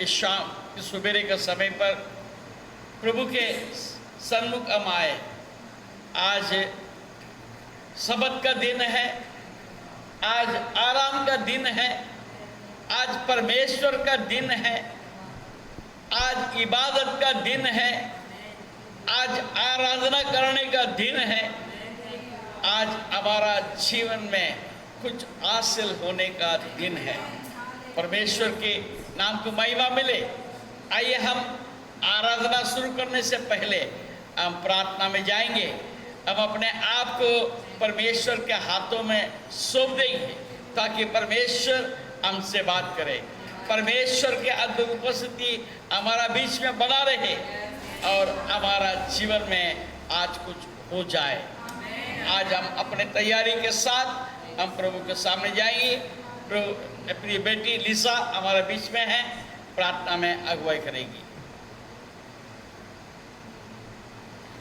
इस शाम इस सवेरे के समय पर प्रभु के सन्मुख हम आए। आज सबत का दिन है, आज आराम का दिन है, आज परमेश्वर का दिन है, आज इबादत का दिन है, आज आराधना करने का दिन है, आज हमारा जीवन में कुछ हासिल होने का दिन है। परमेश्वर के नाम को महिमा मिले। आइए हम आराधना शुरू करने से पहले हम प्रार्थना में जाएंगे। हम अपने आप को परमेश्वर के हाथों में सौंप देंगे ताकि परमेश्वर हमसे बात करे, परमेश्वर के अद्भुत उपस्थिति हमारा बीच में बना रहे और हमारा जीवन में आज कुछ हो जाए। आज हम अपने तैयारी के साथ हम प्रभु के सामने जाएंगे। प्रभु अपनी बेटी लिसा हमारे बीच में है, प्रार्थना में अगुवाई करेगी।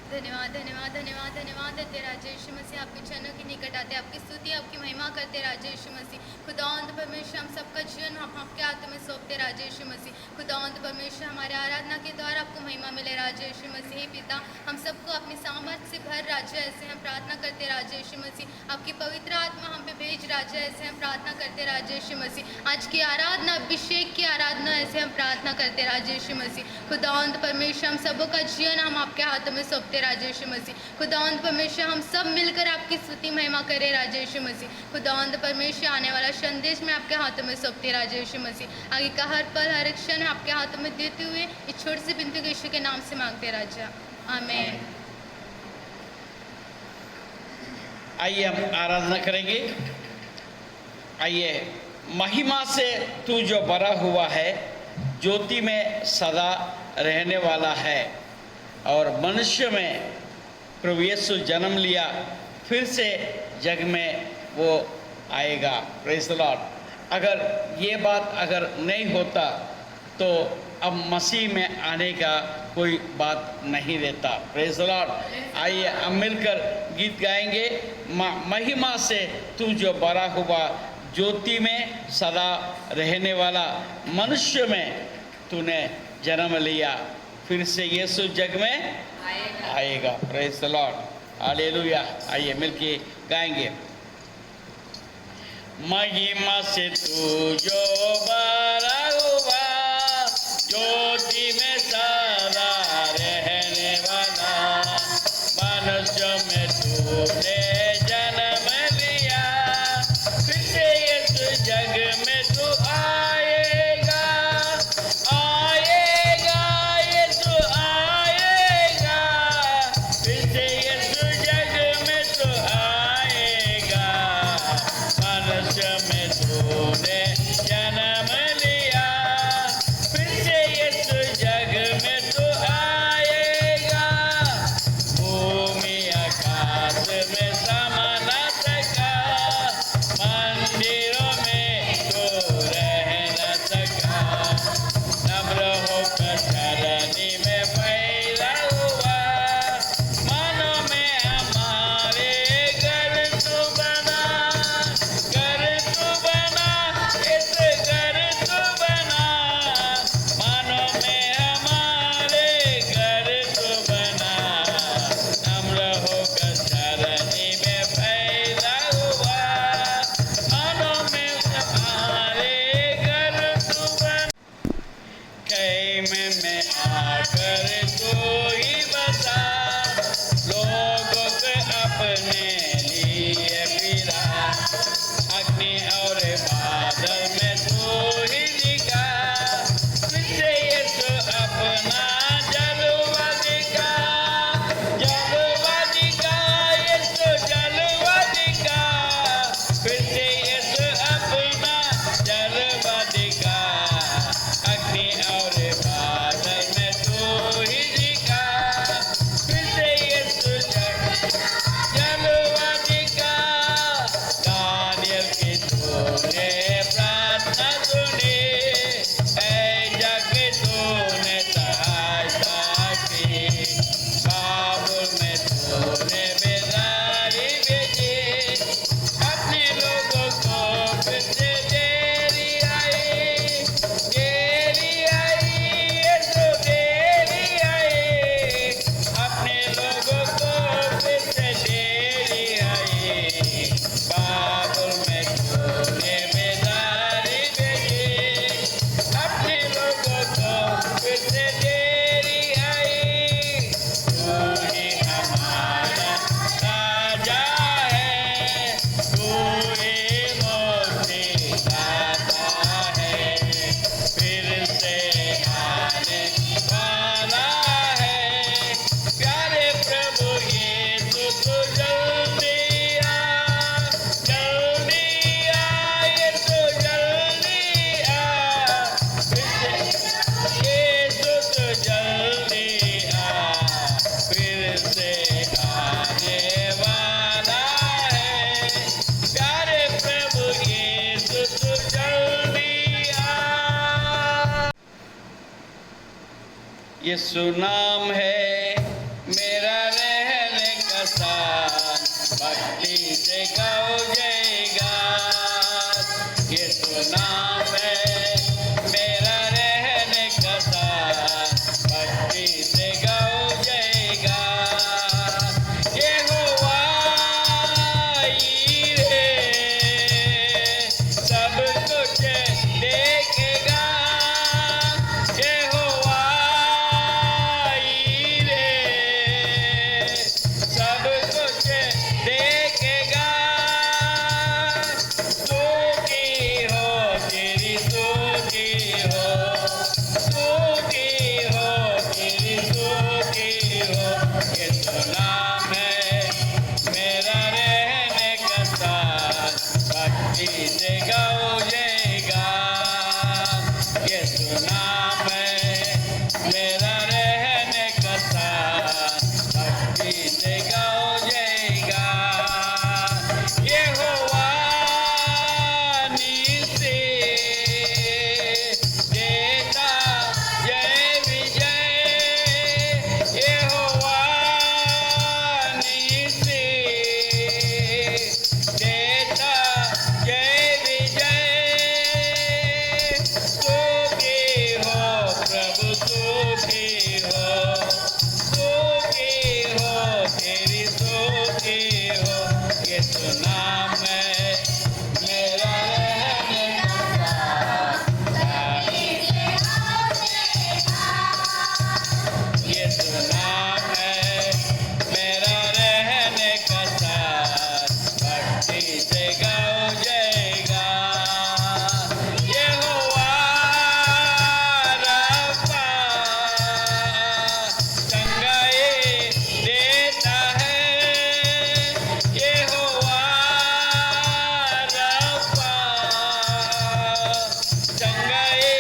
धन्यवाद धन्यवाद धन्यवाद धन्यवाद तेरा यीशु मसीह। आपके चरणों की निकट आते, आपकी स्तुति आपकी महिमा करते राजा यीशु मसीह। खुदावंद परमेश्वर हम सबका जीवन हम आपके हाथों में सौंपते राजा यीशु मसीह। खुदावंद परमेश्वर हमारे आराधना के द्वारा आपको महिमा मिले राजा यीशु मसीह। हे पिता हम सबको अपनी सामर्थ्य से भर राजा, ऐसे हम प्रार्थना करते राजा यीशु मसीह। आपकी पवित्र आत्मा हम पे भेज राजा, ऐसे हम प्रार्थना करते राजा यीशु मसीह। आज की आराधना अभिषेक की आराधना ऐसे हम प्रार्थना करते राजा यीशु मसीह। खुदावंद परमेश्वर हम सबों का जीवन हम आपके हाथों में सौंपते राजा यीशु मसीह। खुदावंद परमेश्वर हम सब मिलकर आपकी स्तुति महिमा करें राजा यीशु मसीह। खुदावंद परमेश्वर आने वाला संदेश में आपके हाथों में सौंपते राजा यीशु मसीह। आगे का हर पल हर क्षण आपके हाथों में देते हुए इस छोटी सी बिनती को यीशु के नाम से मांगते राजा, आमीन। आइए हम आराधना करेंगे। आइए महिमा से तू जो बड़ा हुआ है, ज्योति में सदा रहने वाला है और मनुष्य में प्रभु यीशु जन्म लिया, फिर से जग में वो आएगा। Praise the Lord. अगर ये बात अगर नहीं होता तो अब मसीह में आने का कोई बात नहीं रहता। Praise the Lord. आइए हम मिलकर गीत गाएंगे। महिमा से तू जो बड़ा हुआ, ज्योति में सदा रहने वाला, मनुष्य में तूने जन्म लिया, फिर से यीशु जग में आएगा। Praise the Lord, hallelujah. आइए मिलके गाएंगे। महिमा से तू जो बड़ा हुआ, ज्योति में सदा रहने वाला, मनुष्य में तूने जन्म लिया, फिर से यीशु जग में तू आएगा, आएगा यीशु आएगा, फिर से यीशु जग में तू आएगा, मनुष्य में तूने जन्म यीशु नाम है मेरा रहने का स्थान, भक्ति से गाओ जयगान। यीशु नाम है मेरा रहने का स्थान, भक्ति से गाओ जयगान। यहोवा यीरे सब कुछ देखेगा, यहोवा यीरे सब कुछ देखेगा। स्तुति हो तेरी, स्तुति हो, स्तुति हो तेरी, स्तुति हो। यीशु नाम है मेरा रहने का स्थान, भक्ति से गाओ जयगान। यीशु नाम है मेरा रहने का स्थान, भक्ति से गाओ जयगान। यहोवा नीसे देता जय विजय, यहोवा नीसे देता जय विजय। स्तुति हो प्रभु, स्तुति हो, स्तुति हो तेरी, स्तुति हो। यीशु नाम है मेरा रहने का स्थान, यीशु नाम है मेरा रहने का स्थान, भक्ति से गाओ जयगान। यहोवा राफा चंगाई देता है, यहोवा राफा चंगाई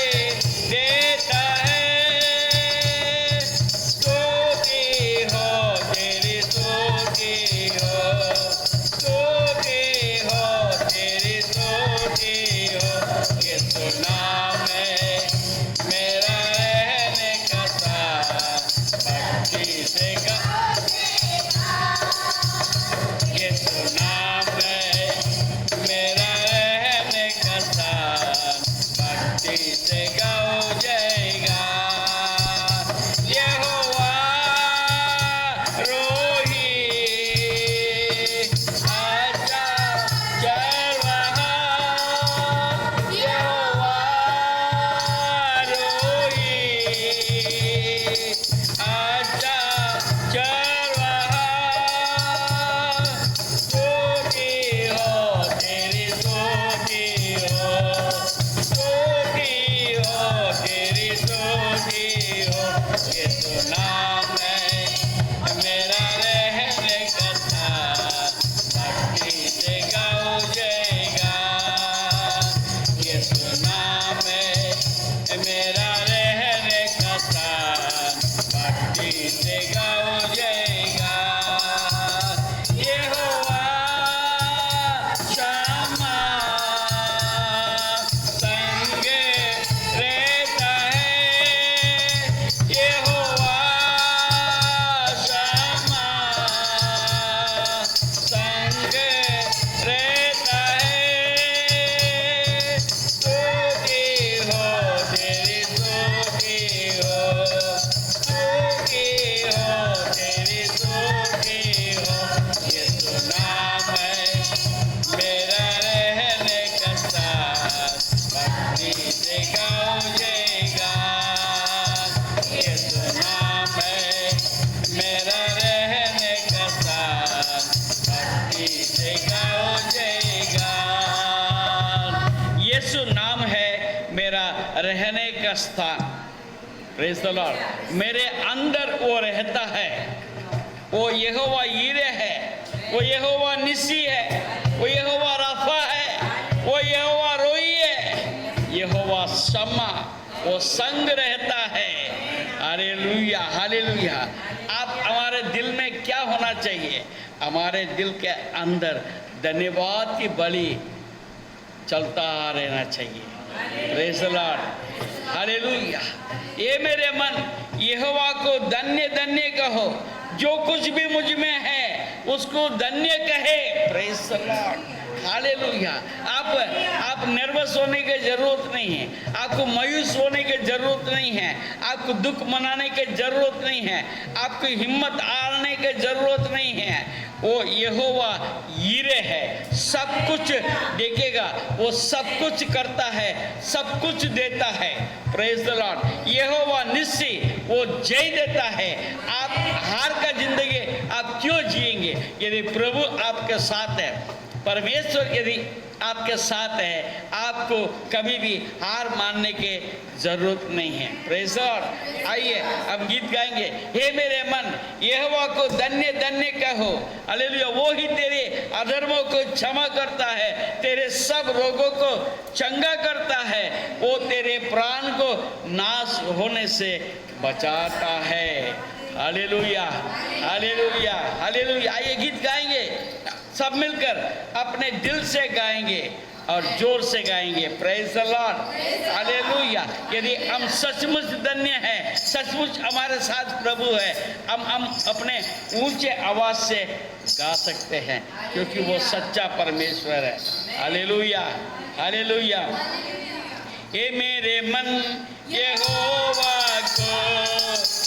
देता है। स्तुति हो तेरी, स्तुति हो, स्तुति हो तेरी, स्तुति हो। यीशु नाम है मेरा रहने का स्थान, भक्ति से गाओ। यीशु नाम है मेरा रहने का स्थान, भक्ति से गाओ जयगान। यहोवा रोही आजा चरवाहा, यहोवा रोही आजा चरवाहा। स्तुति हो तेरी, स्तुति हो, स्तुति हो तेरी, स्तुति हो। यीशु नाम है मेरा रहने का स्थान, भक्ति से गाओ जयगान। यीशु नाम है मेरा रहने का स्थान, भक्ति से गाओ जयगान। यहोवा क्षमा संग रहता है, यहोवा क्षमा संग रहता है। स्तुति हो तेरी, स्तुति हो, स्तुति हो तेरी, स्तुति हो। यीशु नाम है मेरा रहने का स्थान, भक्ति से गाओ जयगान। यीशु नाम है मेरा रहने का स्थान, भक्ति से गाओ जयगान। यीशु नाम है मेरा रहने का स्थान। Praise the Lord. मेरे अंदर वो रहता है, वो यहोवा यीरे है, वो यहोवा निसी है, वो यहोवा राफा है, वो यहोवा रोई है, यहोवा शम्मा वो संग रहता है। Hallelujah, hallelujah. आप हमारे दिल में क्या होना चाहिए? हमारे दिल के अंदर धन्यवाद की बलि चलता रहना चाहिए। Praise the Lord, hallelujah. ये मेरे मन यहोवा को धन्य धन्य कहो, जो कुछ भी मुझ में है उसको धन्य कहे। Praise the Lord, hallelujah. आप नर्वस होने की जरूरत नहीं है, आपको मायूस होने की जरूरत नहीं है, आपको दुख मनाने की जरूरत नहीं है, आपको हिम्मत हारने की जरूरत नहीं है। वो यहोवा यीरे है, सब कुछ देखेगा, वो सब कुछ करता है, सब कुछ देता है। Praise the Lord. यहोवा निश्चय वो जय देता है। आप हार का जिंदगी आप क्यों जिएंगे यदि प्रभु आपके साथ है? परमेश्वर यदि आपके साथ है, आपको कभी भी हार मानने की जरूरत नहीं है। Praise the Lord. आइए अब गीत गाएंगे। हे मेरे मन यहोवा को धन्य धन्य कहो, हालेलुया। वो ही तेरे अधर्मों को क्षमा करता है, तेरे सब रोगों को चंगा करता है, वो तेरे प्राण को नाश होने से बचाता है। Hallelujah, hallelujah, hallelujah. आइए गीत गाएंगे, सब मिलकर अपने दिल से गाएंगे और जोर से गाएंगे। Praise the Lord, hallelujah. यदि हम सचमुच धन्य हैं, सचमुच हमारे साथ प्रभु है, हम अपने ऊंचे आवाज से गा सकते हैं, क्योंकि वो सच्चा परमेश्वर है। Hallelujah, hallelujah. हे मेरे मन यहोवा को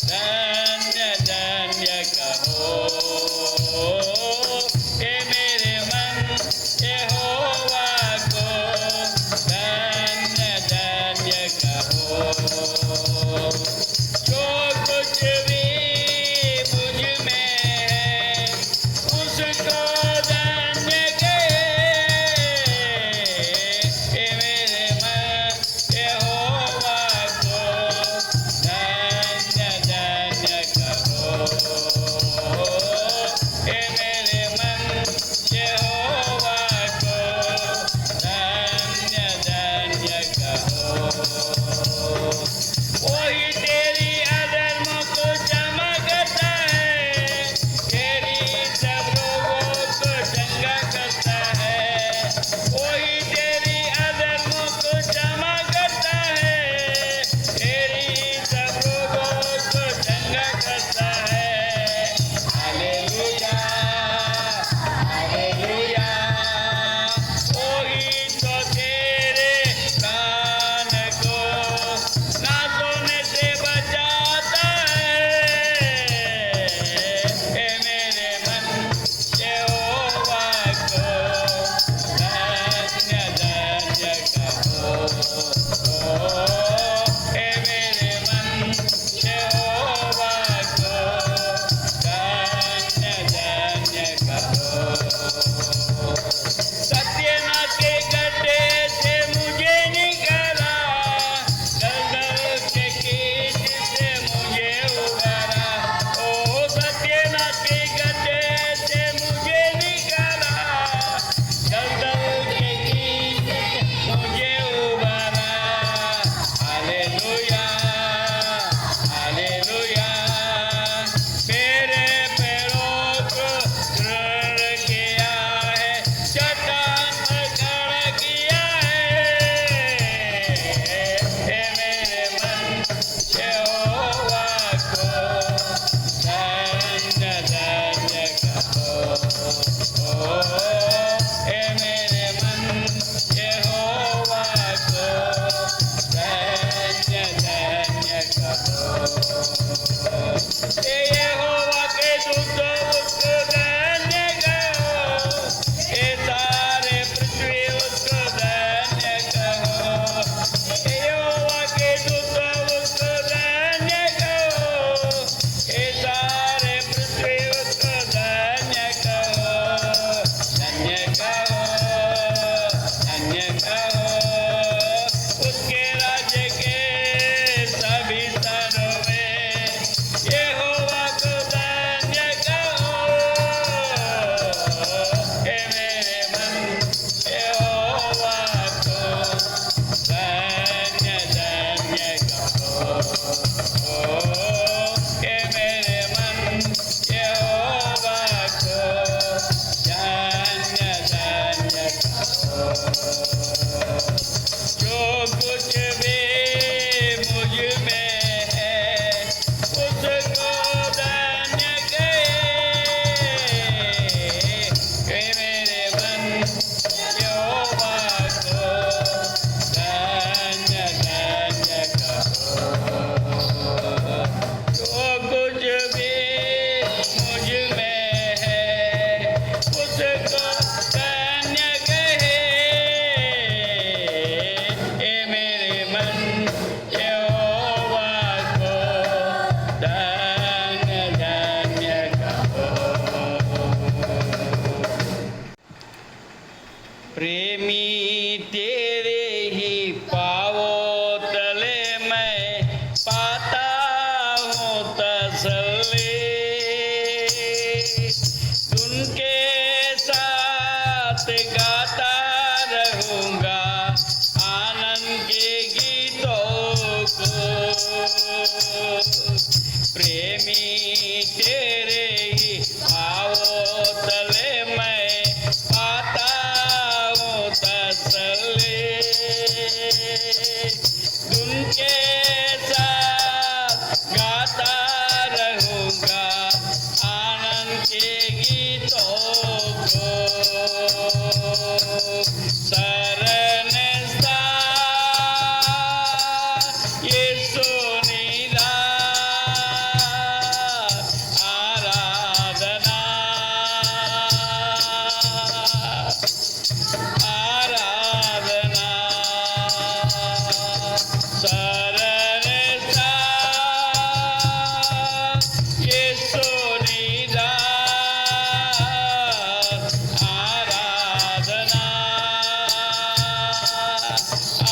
धन्य धन्य कहो, हे मेरे मन यहोवा को धन्य धन्य कहो, जो कुछ भी मुझ में है उसको धन्य कहे। हे मेरे मन यहोवा को धन्य धन्य तेरे ही पाँवों तले मैं पाता हूँ तसल्ली। उनके साथ गाता रहूँगा आनंद के गीतों को। शरण स्थान यीशु निवास, आराधना आराधना। शरण स्थान यीशु निवास, आराधना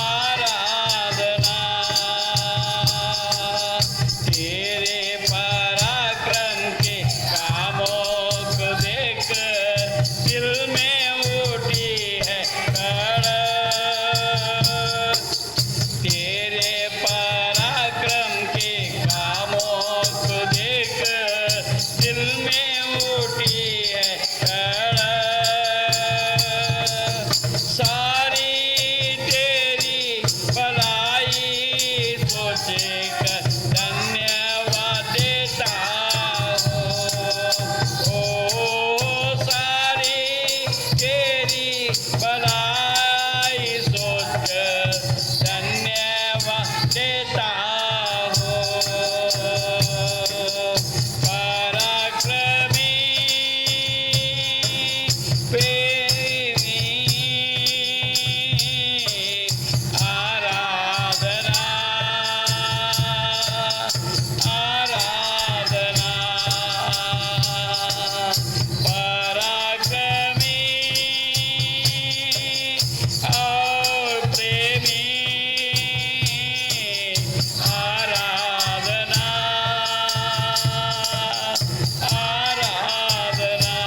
आराधना। तेरे पराक्रम के कामों को देख दिल में उठी है धड़क। तेरे पराक्रम के कामों को देख दिल में उठी है धड़क। सारी तेरी भलाई सोचकर धन्यवाद देता हूँ। ओ सारी तेरी भलाई सोचकर धन्यवाद देता हूँ। पराक्रमी प्रेमी आराधना आराधना। पराक्रमी और प्रेमी आराधना आराधना।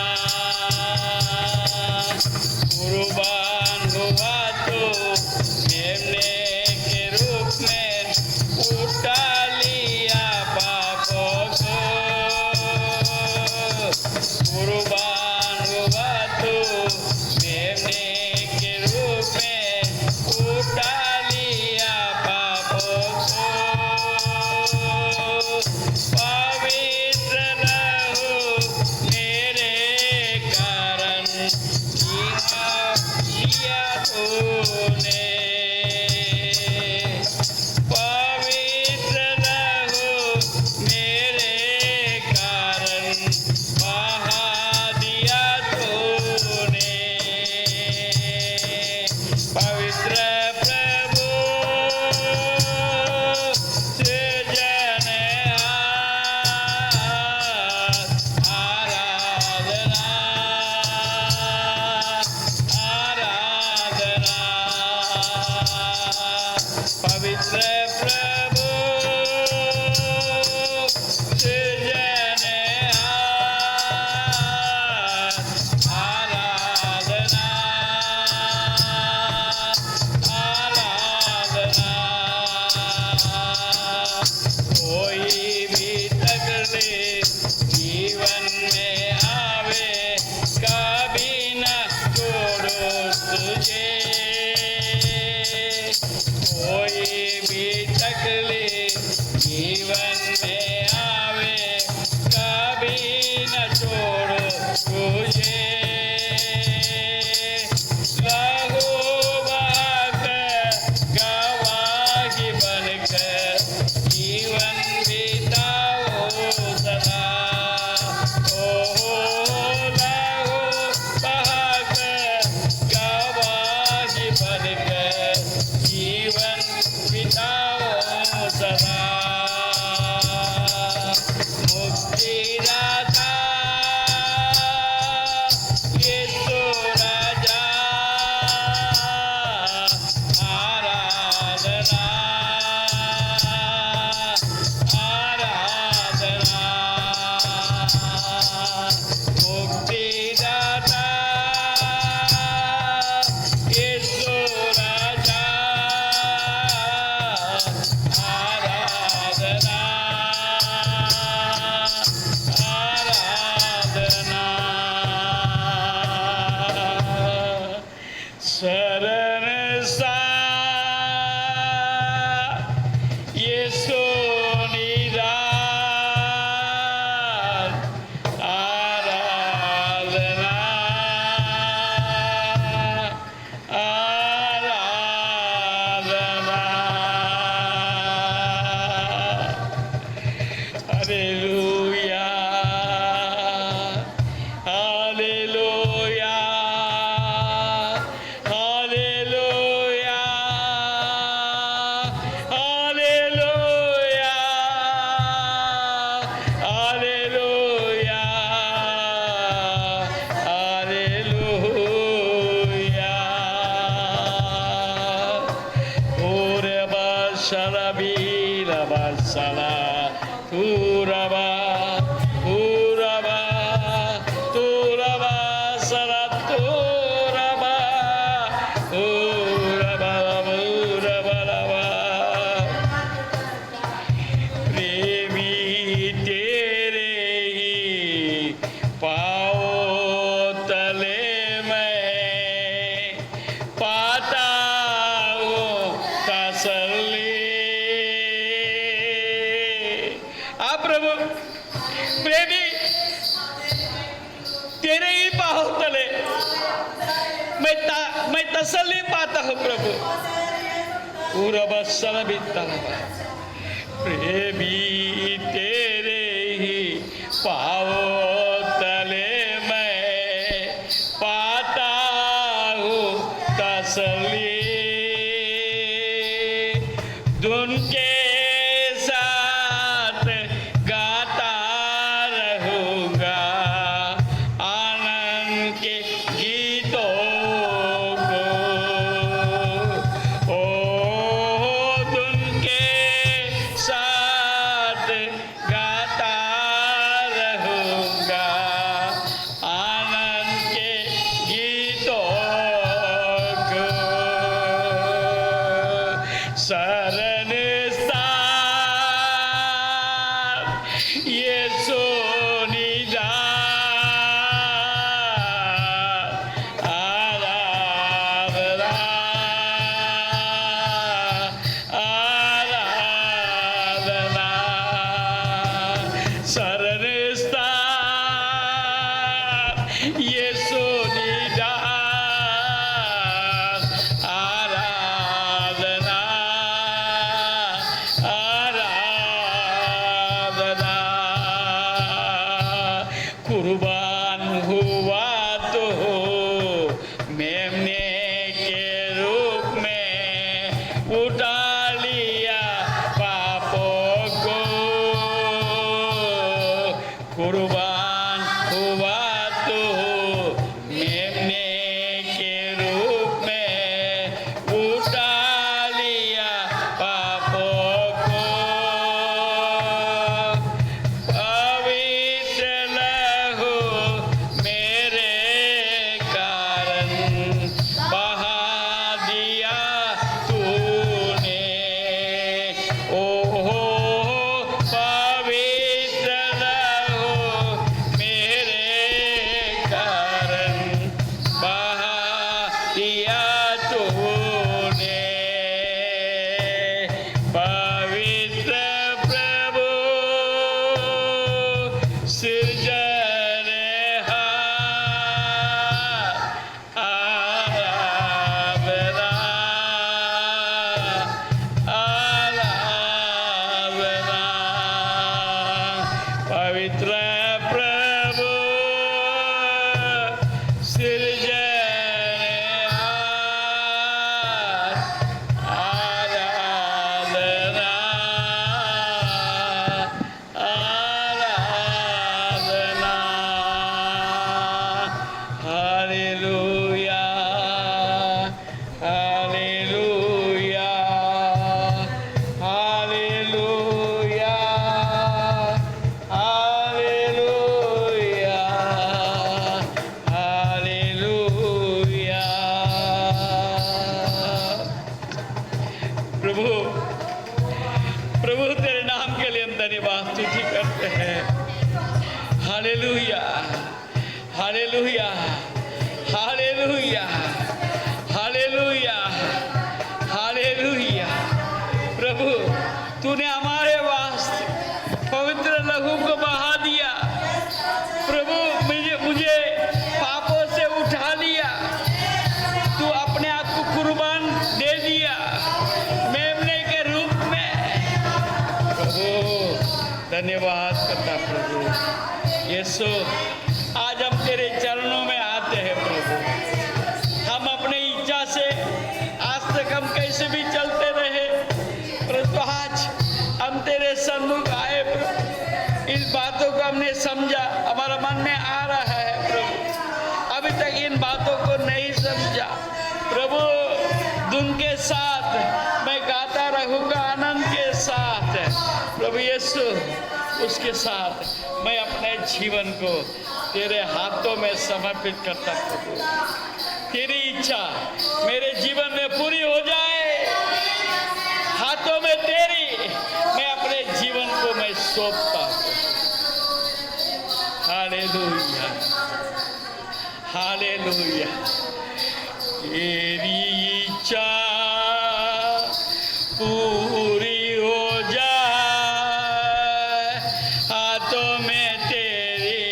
कुर्बान हुआ तो मेमने के रूप में उठा लिया पापों को। कुर्बान हुआ तो मेमने के रूप में उठा लिया पापों को। पवित्र रहो मेरे कारण किया तूने। पवित्र रहो मेरे कारण बहा दिया तूने। पवित्र प्रभु सृजनहार, आराधना आराधना। पवित्र प्रभु सृजनहार, आराधना आराधना। कोई भी तकलीफ जीवन में आवे कभी न छोड़ो तुझे। कोई भी तकलीफ जीवन में आवे कभी न छोड़ो तुझे। लहू बहाकर गवाही बनकर जीवन बिताओ सदा। ओ लहू बहाकर गवाही बनकर जीवन बिताओ Sharabila Sala Turaba Turaba Turaba Sala Turaba Turaba Turaba प्रेमी तेरे ही पाओ तले मैं पाता हूँ तसल्ली। प्रभु प्रेमी तेरे ही पाओ तले मैं तसल्ली पाता हूँ प्रभु। पूरा बसन बीता प्रेमी तेरे ही पाओ तले मैं पाता हूँ तसल्ली। धुन के साथ गाता रहूँगा आनंद के गीतों को। ओ धुन के साथ गाता रहूँगा आनंद के गीतों को। शरण स्थान ये सोनीदार आराधना आराधना। शरण स्थान ये सोनीदार आराधना आराधना। कुर्बान हुआ तो मेमने के रूप में उठा लिया पापों को। कुर्बान हुआ तो मेमने के रूप में उठा लिया पापों को। पवित्र लहू मेरे कारण बहा दिया तूने। ओहो पवित्र लहू मेरे कारण बहा दिया तूने। पवित्र प्रभु सृजनहार आराधना आराधना। पवित्र प्रभु सृजनहार आराधना आराधना। Hallelujah hallelujah hallelujah hallelujah hallelujah. प्रभु प्रभु तेरे नाम के लिए हम धन्यवाद स्तुति करते हैं। Hallelujah hallelujah hallelujah hallelujah hallelujah. प्रभु तूने हमारे वास्ते पवित्र लहू को बहा दिया। प्रभु मुझे पापों से उठा लिया। तू अपने आप को कुर्बान दे दिया मेमने के रूप में। प्रभु धन्यवाद करता प्रभु यीशु। आज हम तेरे चरणों में आते हैं प्रभु। हम अपने इच्छा से आज तक हम कैसे भी चलते रहे, परंतु आज हम तेरे सन्मुख आए प्रभु। इस बातों को हमने समझा, हमारा मन में आ रहा है प्रभु। अभी तक इन बातों को नहीं समझा प्रभु। धुन के साथ मैं गाता रहूं प्रभु का आनंद के साथ, प्रभु यीशु उसके साथ मैं अपने जीवन को तेरे हाथों में समर्पित करता हूँ। तेरी इच्छा मेरे जीवन में पूरी हो जाए, हाथों में तेरी मैं अपने जीवन को मैं सौंपता हूँ। Hallelujah, hallelujah. तेरी इच्छा पूरी हो जाए, हाथों में तेरी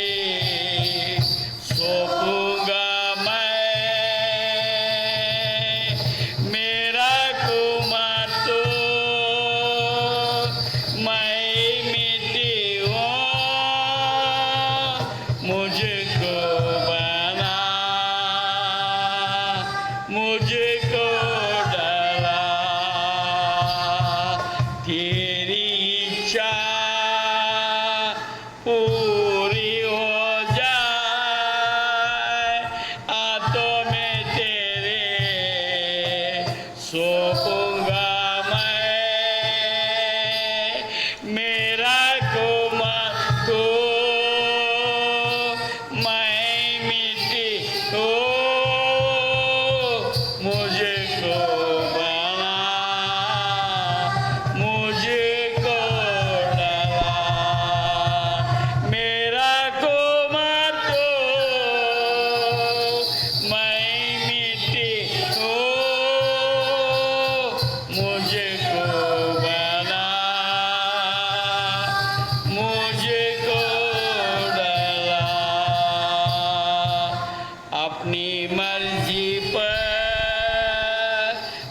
सौंपूंगा मैं। मेरा कुमार तो मैं मिट्टी हूँ, मुझको बना, मुझको डाला। तेरी इच्छा पूरी हो जाए, हाथों में तेरे सौंपूंगा मैं। मेरा कुमार तो मैं मिट्टी हूँ, मुझको बना, मुझको डाला। मेरा कुमार तो मैं मिट्टी हूँ, मुझको बना, मुझको डाला। अपनी मर्जी पर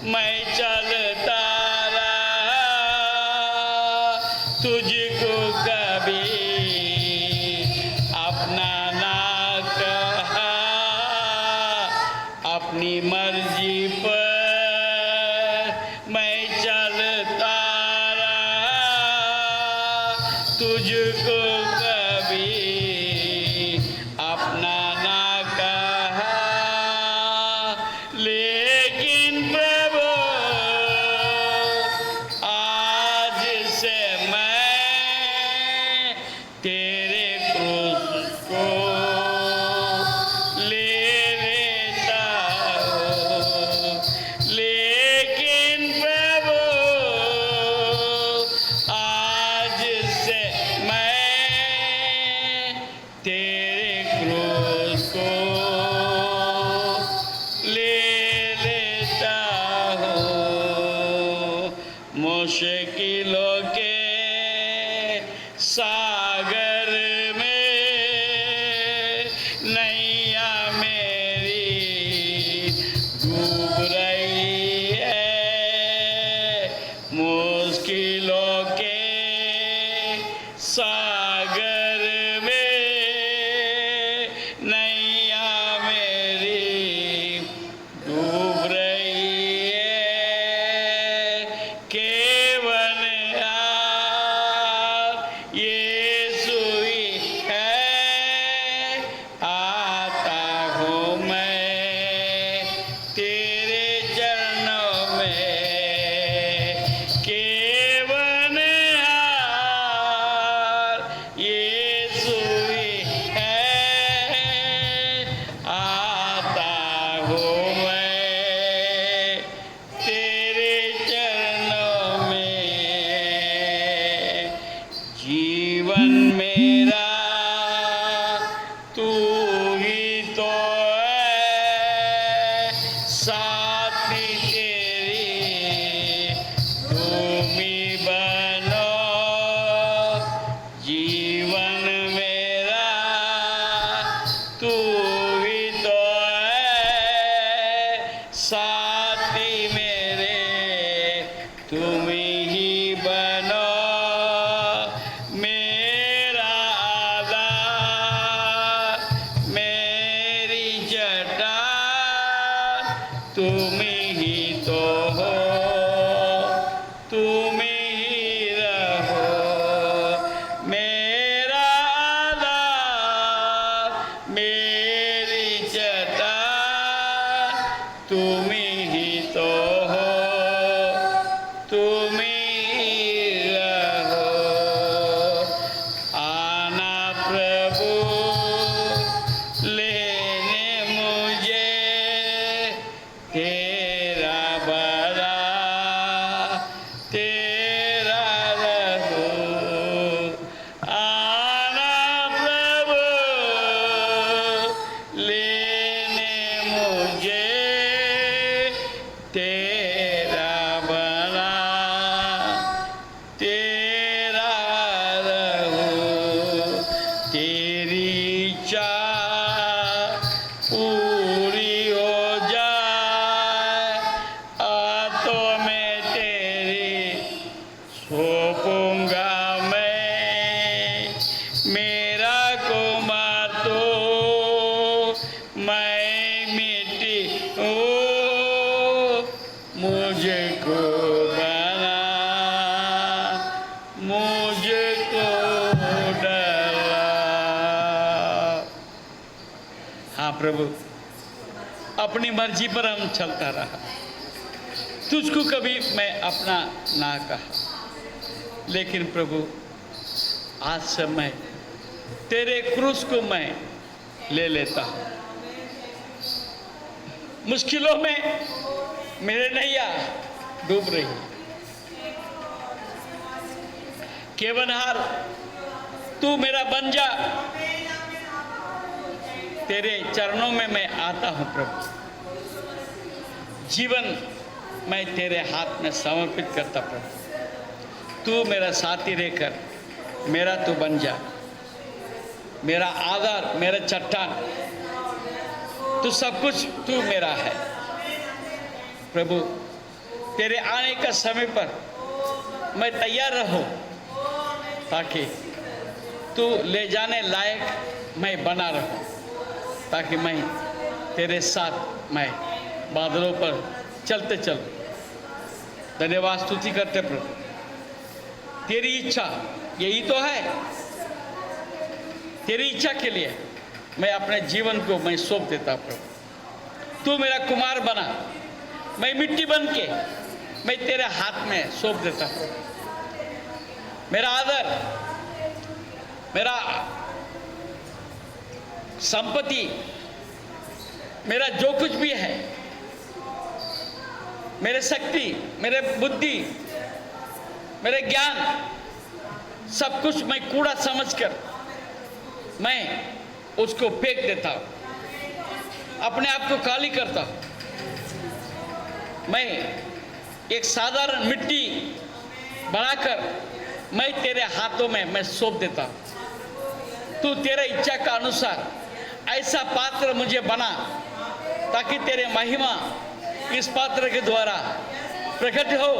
मैं चलता रहा, तुझको कभी अपना ना कहा। अपनी मर्जी पर मैं चलता रहा, तुझको कभी अपना ना कहा। लेकिन प्रभु आज से मैं तेरे क्रूस को ले लेता हूँ। लेकिन प्रभु आज से मैं तेरे क्रूस को ले लेता हूँ। मुश्किलों के सागर में नैया मेरी डूब रही है। मुश्किलों के सागर में नैया मेरी डूब रही है। केवल आप यीशु ही है, आता हूँ मैं तेरे चरणों में। केवल आप तेरा रहूं, तेरी इच्छा पूरी हो जाए, तो मैं तेरी सौंपूंगा मैं, मेरा कुमार तो मैं मिट्टी हूँ, मुझको बना, मुझको डरा। हाँ प्रभु, अपनी मर्जी पर हम चलता रहा, तुझको कभी मैं अपना ना कहा, लेकिन प्रभु आज से मैं तेरे क्रूस को मैं ले लेता हूँ। मुश्किलों में मेरे नैया डूब रही, केवनहार तू मेरा बन जा, तेरे चरणों में मैं आता हूँ प्रभु। जीवन मैं तेरे हाथ में समर्पित करता प्रभु। तू मेरा साथी रहकर मेरा तू बन जा, मेरा आधार, मेरा चट्टान, तू सब कुछ तू मेरा है प्रभु। तेरे आने का समय पर मैं तैयार रहूं, ताकि तू ले जाने लायक मैं बना रहूं, ताकि मैं तेरे साथ मैं बादलों पर चलते चलूं। धन्यवाद स्तुति करते प्रभु। तेरी इच्छा यही तो है, तेरी इच्छा के लिए मैं अपने जीवन को मैं सौंप देता प्रभु। तू मेरा कुमार बना, मैं मिट्टी बन के मैं तेरे हाथ में सौंप देता हूँ। मेरा आदर, मेरा संपत्ति, मेरा जो कुछ भी है, मेरे शक्ति, मेरे बुद्धि, मेरे ज्ञान, सब कुछ मैं कूड़ा समझकर मैं उसको फेंक देता हूँ, अपने आप को खाली करता हूँ। मैं एक साधारण मिट्टी बनाकर मैं तेरे हाथों में मैं सौंप देता हूँ। तू तेरे इच्छा का अनुसार ऐसा पात्र मुझे बना, ताकि तेरे महिमा इस पात्र के द्वारा प्रकट हो,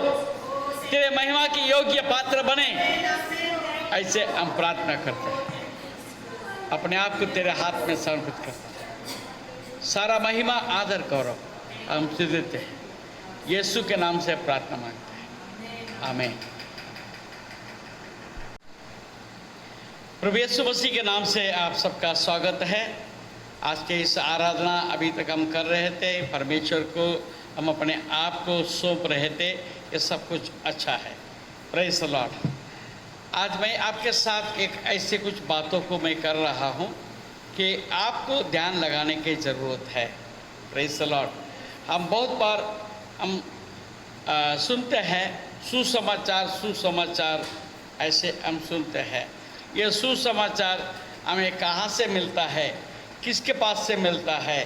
तेरे महिमा की योग्य पात्र बने। ऐसे हम प्रार्थना करते हैं, अपने आप को तेरे हाथ में समर्पित करते हैं। सारा महिमा, आदर, गौरव हम तुझे देते हैं। यीशु के नाम से प्रार्थना मांगते हैं, आमीन। प्रभु यीशु मसीह के नाम से आप सबका स्वागत है। आज के इस आराधना अभी तक हम कर रहे थे, परमेश्वर को हम अपने आप को सौंप रहे थे, ये सब कुछ अच्छा है। Praise the Lord. आज मैं आपके साथ एक ऐसे कुछ बातों को मैं कर रहा हूँ कि आपको ध्यान लगाने की ज़रूरत है। Praise the Lord. हम बहुत बार हम सुनते हैं सुसमाचार, सुसमाचार ऐसे हम सुनते हैं। ये सुसमाचार हमें कहाँ से मिलता है, किसके पास से मिलता है?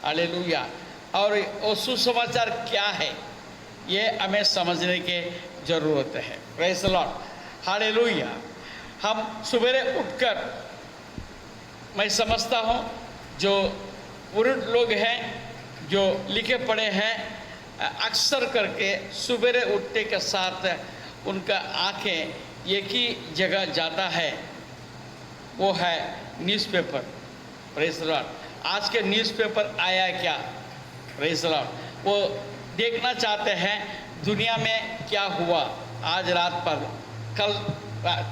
हालेलुया। और वो सुसमाचार क्या है, ये हमें समझने की ज़रूरत है। Praise the Lord. हालेलुया। हम सवेरे उठकर, मैं समझता हूँ जो पुरुष लोग हैं, जो लिखे पढ़े हैं, अक्सर करके सवेरे उठने के साथ उनका आँखें एक ही जगह जाता है, वो है न्यूज़पेपर। Praise the Lord. आज के न्यूज़पेपर आया क्या? Praise the Lord. वो देखना चाहते हैं दुनिया में क्या हुआ आज रात पर,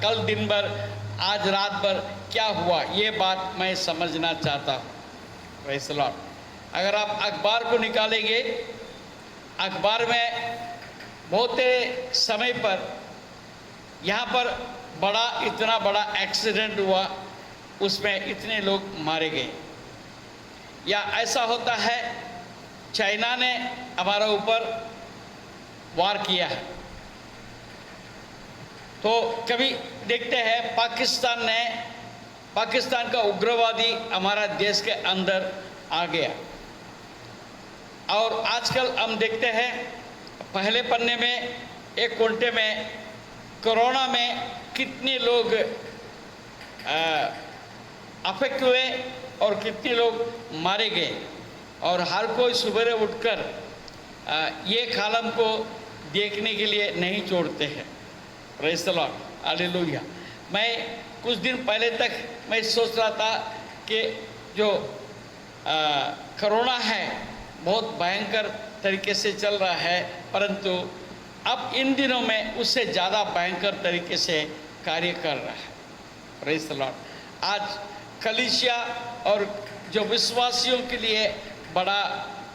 कल दिन भर, आज रात भर क्या हुआ, ये बात मैं समझना चाहता हूँ। Praise the Lord. अगर आप अखबार को निकालेंगे, अखबार में बहुत समय पर यहाँ पर इतना बड़ा एक्सीडेंट हुआ, उसमें इतने लोग मारे गए। या ऐसा होता है चाइना ने हमारा ऊपर वार किया है, तो कभी देखते हैं पाकिस्तान का उग्रवादी हमारा देश के अंदर आ गया। और आजकल हम देखते हैं पहले पन्ने में एक कोने में कोरोना में कितने लोग अफेक्ट हुए और कितने लोग मारे गए, और हर कोई सुबह उठकर ये कॉलम को देखने के लिए नहीं छोड़ते हैं। Praise the Lord, hallelujah. मैं कुछ दिन पहले तक मैं सोच रहा था कि जो कोरोना है बहुत भयंकर तरीके से चल रहा है, परंतु अब इन दिनों में उससे ज़्यादा भयंकर तरीके से कार्य कर रहा है। Praise the Lord. आज कलीसिया और जो विश्वासियों के लिए बड़ा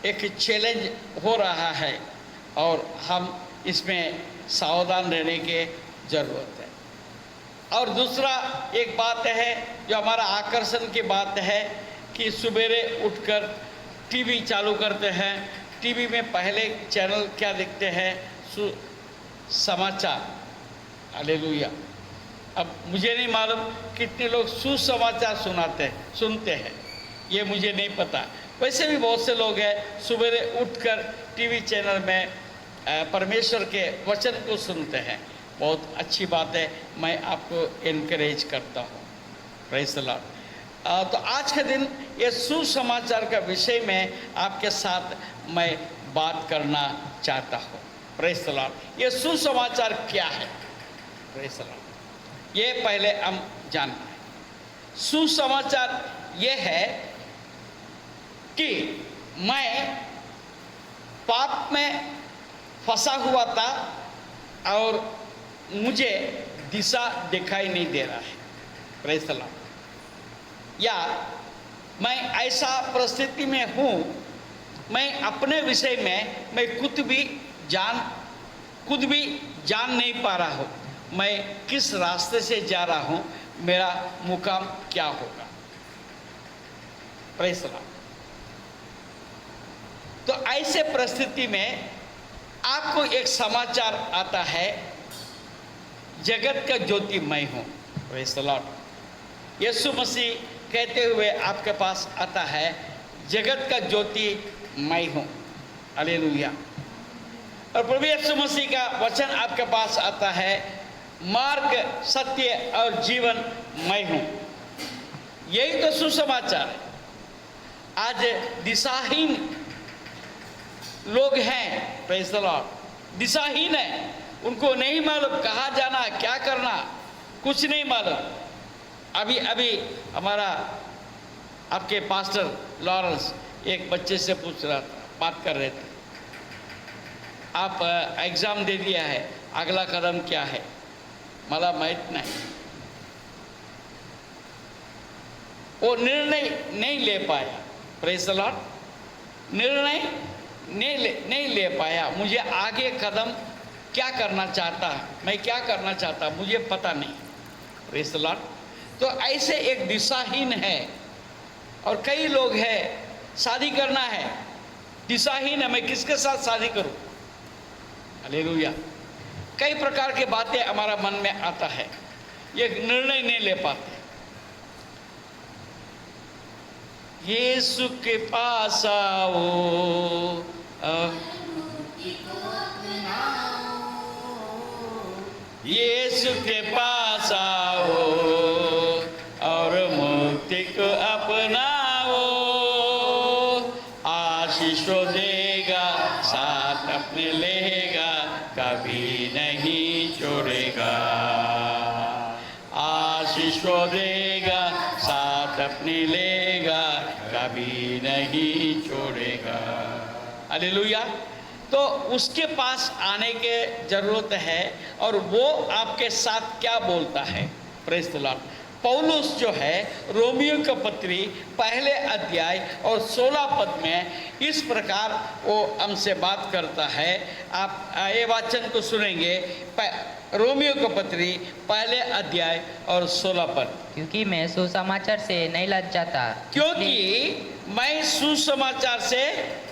एक चैलेंज हो रहा है, और हम इसमें सावधान रहने की ज़रूरत है। और दूसरा एक बात है जो हमारा आकर्षण की बात है कि सुबेरे उठकर टीवी चालू करते हैं, टीवी में पहले चैनल क्या देखते हैं? समाचार। हालेलुया। अब मुझे नहीं मालूम कितने लोग सुसमाचार सुनते हैं, ये मुझे नहीं पता। वैसे भी बहुत से लोग हैं सुबह उठकर टीवी चैनल में परमेश्वर के वचन को सुनते हैं। बहुत अच्छी बात है, मैं आपको इनकरेज करता हूँ। Praise the Lord. तो आज के दिन ये सुसमाचार का विषय में आपके साथ मैं बात करना चाहता हूँ। Praise the Lord. ये सुसमाचार क्या है? Praise the Lord. ये पहले हम जानते हैं। सुसमाचार ये है कि मैं पाप में फंसा हुआ था और मुझे दिशा दिखाई नहीं दे रहा है। Praise the Lord. या मैं ऐसा परिस्थिति में हूँ, मैं अपने विषय में मैं खुद भी जान नहीं पा रहा हूँ, मैं किस रास्ते से जा रहा हूँ, मेरा मुकाम क्या होगा। Praise the Lord. तो ऐसे परिस्थिति में आपको एक समाचार आता है, जगत का ज्योति मैं हूँ। Praise the Lord. Yeshu Masih कहते हुए आपके पास आता है, जगत का ज्योति मैं हूँ। हालेलुया। और प्रभु यीशु मसीह का वचन आपके पास आता है, मार्ग, सत्य और जीवन मैं हूँ। यही तो सुसमाचार है। आज दिशाहीन लोग हैं, प्रेज़ द लॉर्ड, दिशाहीन है, उनको नहीं मालूम कहाँ जाना, क्या करना, कुछ नहीं मालूम। अभी हमारा आपके पास्टर लॉरेंस एक बच्चे से पूछ रहा था, बात कर रहे थे, आप एग्ज़ाम दे दिया है, अगला कदम क्या है? मला माहित नहीं। वो निर्णय नहीं ले पाया। Praise the Lord. निर्णय नहीं ले पाया। मुझे आगे कदम क्या करना चाहता, मैं क्या करना चाहता, मुझे पता नहीं। Praise the Lord. तो ऐसे एक दिशाहीन है। और कई लोग हैं, शादी करना है, दिशाहीन है, मैं किसके साथ शादी करूं? हालेलुया। कई प्रकार की बातें हमारा मन में आता है, ये निर्णय नहीं ले पाते। यीशु के पास आओ, यीशु के पास आओ और मुक्ति को अपनाओ। आशीष देगा, साथ अपने लेगा, कभी नहीं छोड़ेगा। आशीष देगा, साथ अपने लेगा, कभी नहीं छोड़ेगा। हालेलुया। तो उसके पास आने के जरूरत है, और वो आपके साथ क्या बोलता है? Praise the Lord. पौलुस जो है रोमियो का पत्री पहले अध्याय और 16 पद में इस प्रकार वो हमसे बात करता है। आप ये वचन को सुनेंगे, रोमियो का पत्री पहले अध्याय और 16 पद। क्योंकि मैं सुसमाचार से नहीं लज्जाता। क्योंकि मैं सुसमाचार से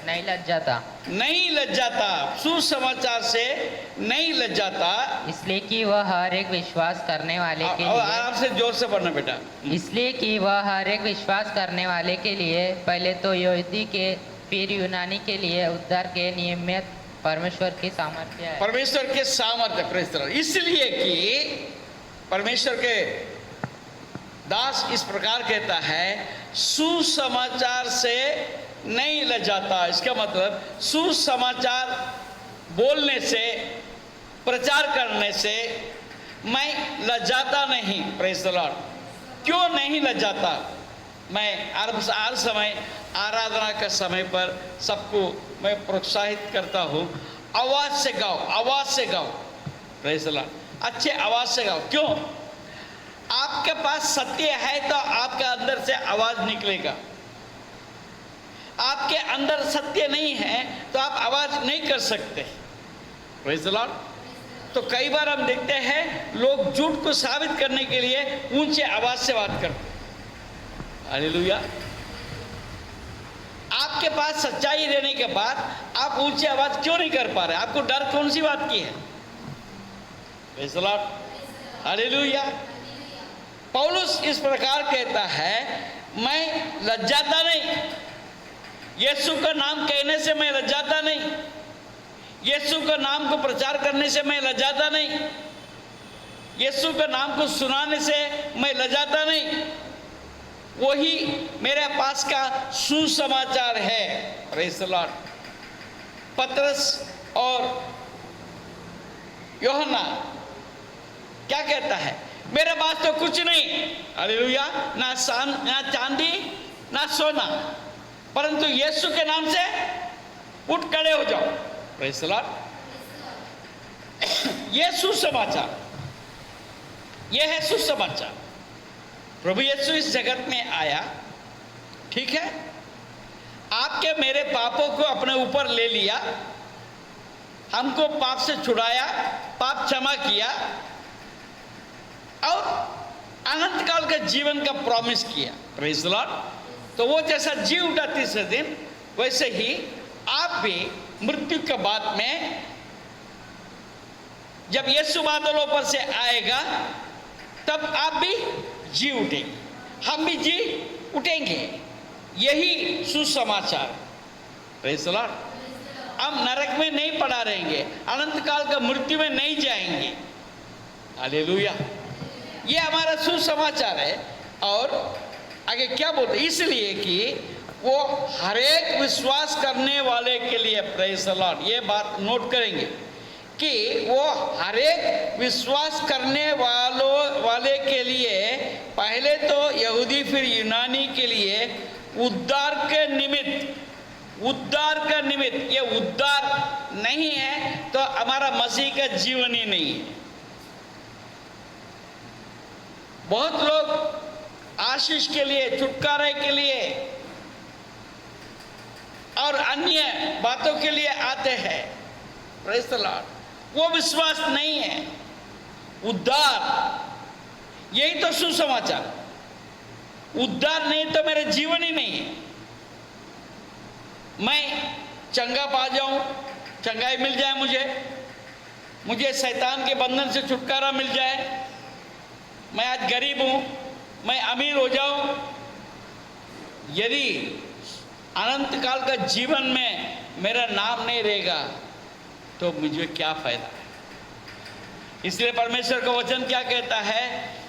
नहीं लज्जाता, सुसमाचार से नहीं लज्जाता। इसलिए कि वह हर एक विश्वास करने वाले के लिए, आराम से जोर से पढ़ना बेटा। इसलिए कि वह हर एक विश्वास करने वाले के लिए पहले तो यहूदी के फिर यूनानी के लिए उद्धार के परमेश्वर की सामर्थ्य है। परमेश्वर के सामर्थ्य, प्रेज द लॉर्ड। इसलिए कि परमेश्वर के दास इस प्रकार कहता है, सुसमाचार से नहीं लजाता। इसका मतलब सुसमाचार बोलने से, प्रचार करने से मैं लजाता नहीं। Praise the Lord. क्यों नहीं लजाता? मैं हर समय आराधना के समय पर सबको मैं प्रोत्साहित करता हूँ, आवाज से गाओ, आवाज से गाओ। Praise the Lord. अच्छे आवाज से गाओ। क्यों? आपके पास सत्य है तो आपके अंदर से आवाज निकलेगा। आपके अंदर सत्य नहीं है तो आप आवाज नहीं कर सकते। Praise the Lord. तो कई बार हम देखते हैं लोग झूठ को साबित करने के लिए ऊंचे आवाज से बात करते हैं। हालेलुया। आपके पास सच्चाई रहने के बाद आप ऊंची आवाज क्यों नहीं कर पा रहे? आपको डर कौन सी बात की है? Praise the Lord. हालेलुया। पौलुस इस प्रकार कहता है, मैं लज्जाता नहीं। यीशु का नाम कहने से मैं लज्जाता नहीं। यीशु का नाम को प्रचार करने से मैं लज्जाता नहीं। यीशु का नाम को सुनाने से मैं लज्जाता नहीं। वही मेरे पास का सुसमाचार है। Praise the Lord. पतरस और यूहन्ना क्या कहता है? मेरे पास तो कुछ नहीं, हालेलुया, ना चांदी ना सोना, परंतु यीशु के नाम से उठ खड़े हो जाओ। Praise the Lord. यह सुसमाचार, यह है सुसमाचार। प्रभु यीशु इस जगत में आया, ठीक है, आपके मेरे पापों को अपने ऊपर ले लिया, हमको पाप से छुड़ाया, पाप क्षमा किया और अनंत काल का जीवन का प्रॉमिस किया। Praise the Lord. तो वो जैसा जी उठा तीसरे दिन, वैसे ही आप भी मृत्यु के बाद में जब यीशु बादलों पर से आएगा तब आप भी जी उठेंगे, हम भी जी उठेंगे। यही सुसमाचार। Praise the Lord. हम नरक में नहीं पड़ा रहेंगे, अनंत काल का मृत्यु में नहीं जाएंगे। हालेलुया। ये हमारा सुसमाचार है। और आगे क्या बोलते? इसलिए कि वो हर एक विश्वास करने वाले के लिए, प्रेज द लॉर्ड, ये बात नोट करेंगे कि वो हर एक विश्वास करने वाले के लिए, पहले तो यहूदी फिर यूनानी के लिए उद्धार के निमित्त, उद्धार का निमित्त। ये उद्धार नहीं है तो हमारा मसीह का जीवन ही नहीं है। बहुत लोग आशीष के लिए, छुटकारे के लिए और अन्य बातों के लिए आते हैं। Praise the Lord. वो विश्वास नहीं है। उद्धार, यही तो सुसमाचार। उद्धार नहीं तो मेरे जीवन ही नहीं है। मैं चंगा पा जाऊं, चंगाई मिल जाए, मुझे शैतान के बंधन से छुटकारा मिल जाए, मैं आज गरीब हूं, मैं अमीर हो जाऊं। यदि अनंत काल का जीवन में मेरा नाम नहीं रहेगा तो मुझे क्या फायदा है? इसलिए परमेश्वर का वचन क्या कहता है?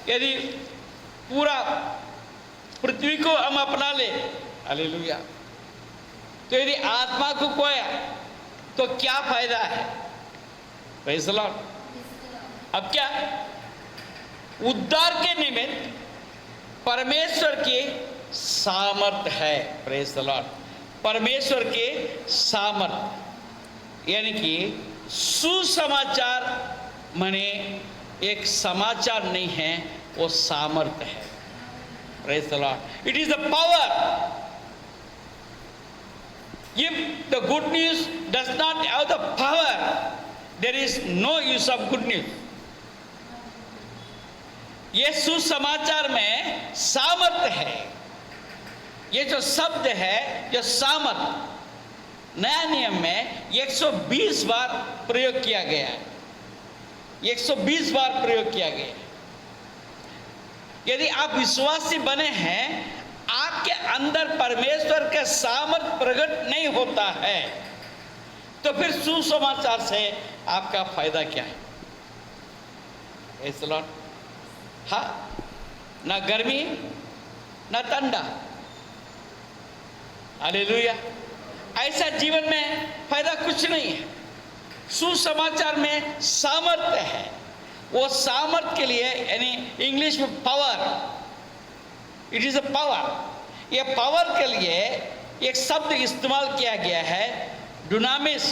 यदि पूरा पृथ्वी को हम अपना ले, हालेलुया, तो यदि आत्मा को खोया तो क्या फायदा है? Praise the Lord. अब क्या? उद्धार के निमित्त परमेश्वर की सामर्थ है। Praise the Lord. परमेश्वर के सामर्थ, यानी कि सुसमाचार माने एक समाचार नहीं है, वो सामर्थ है। Praise the Lord. It is the power. If the good news does not have the power, there is no use of good news. ये सुसमाचार में सामर्थ है। ये जो शब्द है, जो सामर्थ, नया नियम में 120 बार प्रयोग किया गया है। 120 बार प्रयोग किया गया है। यदि आप विश्वासी बने हैं, आपके अंदर परमेश्वर का सामर्थ प्रकट नहीं होता है तो फिर सुसमाचार से आपका फायदा क्या है? Praise the Lord. हाँ, ना गर्मी ना ठंडा, हालेलुया। ऐसा जीवन में फायदा कुछ नहीं है। सुसमाचार में सामर्थ्य है। वो सामर्थ्य के लिए यानी इंग्लिश में power, it is a power. ये पावर के लिए एक शब्द इस्तेमाल किया गया है, डुनामिस।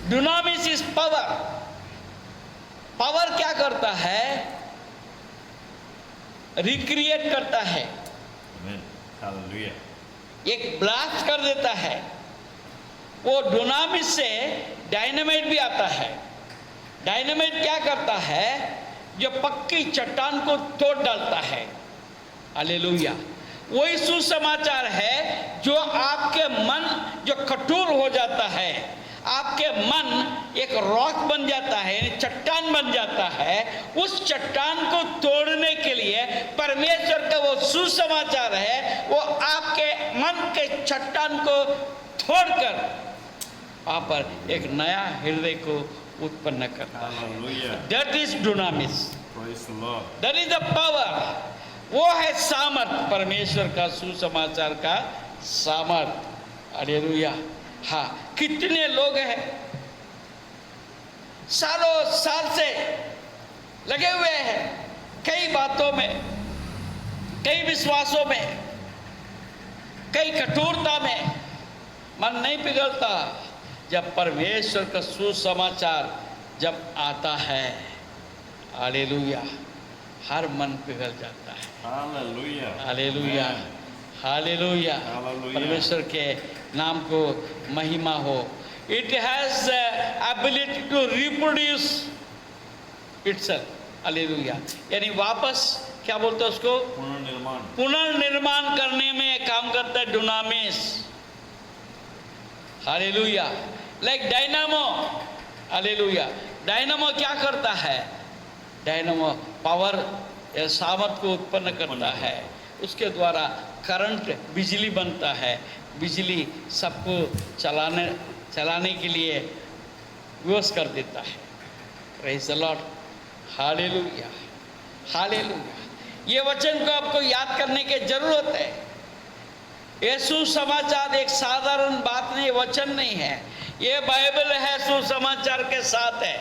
डुनामिस इज पावर। पावर क्या करता है? रिक्रिएट करता है, Hallelujah. एक ब्लास्ट कर देता है। वो डुनामिस से डायनामाइट भी आता है। डायनामाइट क्या करता है? जो पक्की चट्टान को तोड़ डालता है। हालेलुया। वही सुसमाचार है जो आपके मन जो कठोर हो जाता है, आपके मन एक रॉक बन जाता है, यानी चट्टान बन जाता है। उस चट्टान को तोड़ने के लिए परमेश्वर का वो सुसमाचार है, वो आपके मन के चट्टान को तोड़कर वहां पर एक नया हृदय को उत्पन्न करता है। Hallelujah. That is dunamis, Praise the Lord. That is the power. वो है सामर्थ, परमेश्वर का सुसमाचार का सामर्थ। हालेलुया। हाँ, कितने लोग हैं सालों साल से लगे हुए हैं कई बातों में, कई विश्वासों में, कई कठोरता में, मन नहीं पिघलता। जब परमेश्वर का सुसमाचार जब आता है, हालेलुया, हर मन पिघल जाता है। Hallelujah. Hallelujah, Amen. Hallelujah. Hallelujah. परमेश्वर के नाम को महिमा हो। It has ability to reproduce itself. Hallelujah. यानी वापस क्या बोलते हैं उसको? पुनर्निर्माण। पुनर्निर्माण करने में काम करता है डुनामिस। Hallelujah. Like dynamo. Hallelujah. Dynamo क्या करता है? डायनामो पावर या सामर्थ को उत्पन्न करता है। उसके द्वारा करंट, बिजली बनता है। बिजली सबको चलाने के लिए विवश कर देता है। Praise the Lord. Hallelujah, hallelujah. ये वचन को आपको याद करने की जरूरत है। ये सुसमाचार एक साधारण बात नहीं, वचन नहीं है। ये बाइबल है, सुसमाचार के साथ है।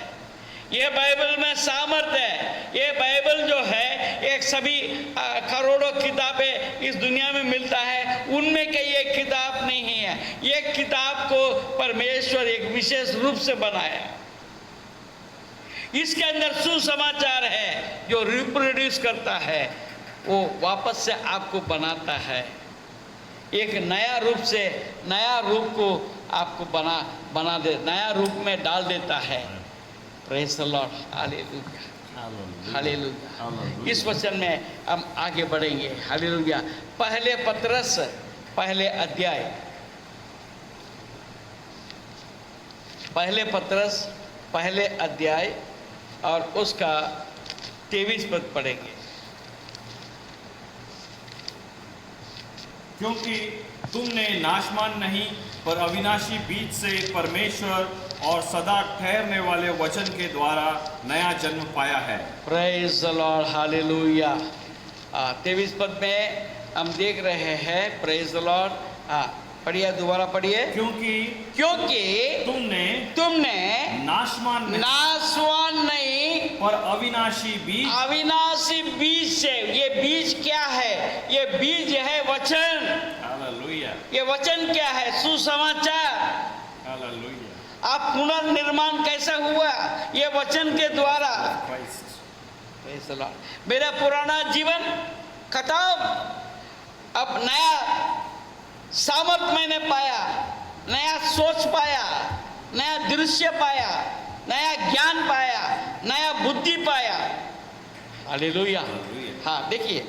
ये बाइबल में सामर्थ है। ये बाइबल जो है, एक सभी करोड़ों किताबें इस दुनिया में मिलता है, उनमें कई एक किताब नहीं है। ये किताब को परमेश्वर एक विशेष रूप से बनाया। इसके अंदर सुसमाचार है जो रिप्रोड्यूस करता है, वो वापस से आपको बनाता है। एक नया रूप से, नया रूप को आपको बना दे, नया रूप में डाल देता है। Praise the Lord. Hallelujah, hallelujah. Hallelujah. इस वचन में हम आगे बढ़ेंगे। हालेलुया। पहले पतरस पहले अध्याय, पहले पतरस पहले अध्याय और उसका 23 पद पढ़ेंगे। क्योंकि तुमने नाशमान नहीं पर अविनाशी बीज से परमेश्वर और सदा ठहरने वाले वचन के द्वारा नया जन्म पाया है। Praise the Lord. हालेलुया। 23 पद में हम देख रहे हैं, प्रेज द लॉर्ड। पढ़िए, दोबारा पढ़िए। क्योंकि तुमने नाशवान नहीं पर अविनाशी बीज से। ये बीज क्या है? ये बीज है वचन। हालेलुया, ये वचन क्या है? सुसमाचार। हालेलुया। आप पुनर्निर्माण कैसा हुआ? ये वचन के द्वारा। Praise the Lord. मेरा पुराना जीवन खत्म, अब नया सामर्थ मैंने पाया, नया सोच पाया, नया दृश्य पाया, नया ज्ञान पाया, नया बुद्धि पाया। हालेलुया। हाँ, देखिए,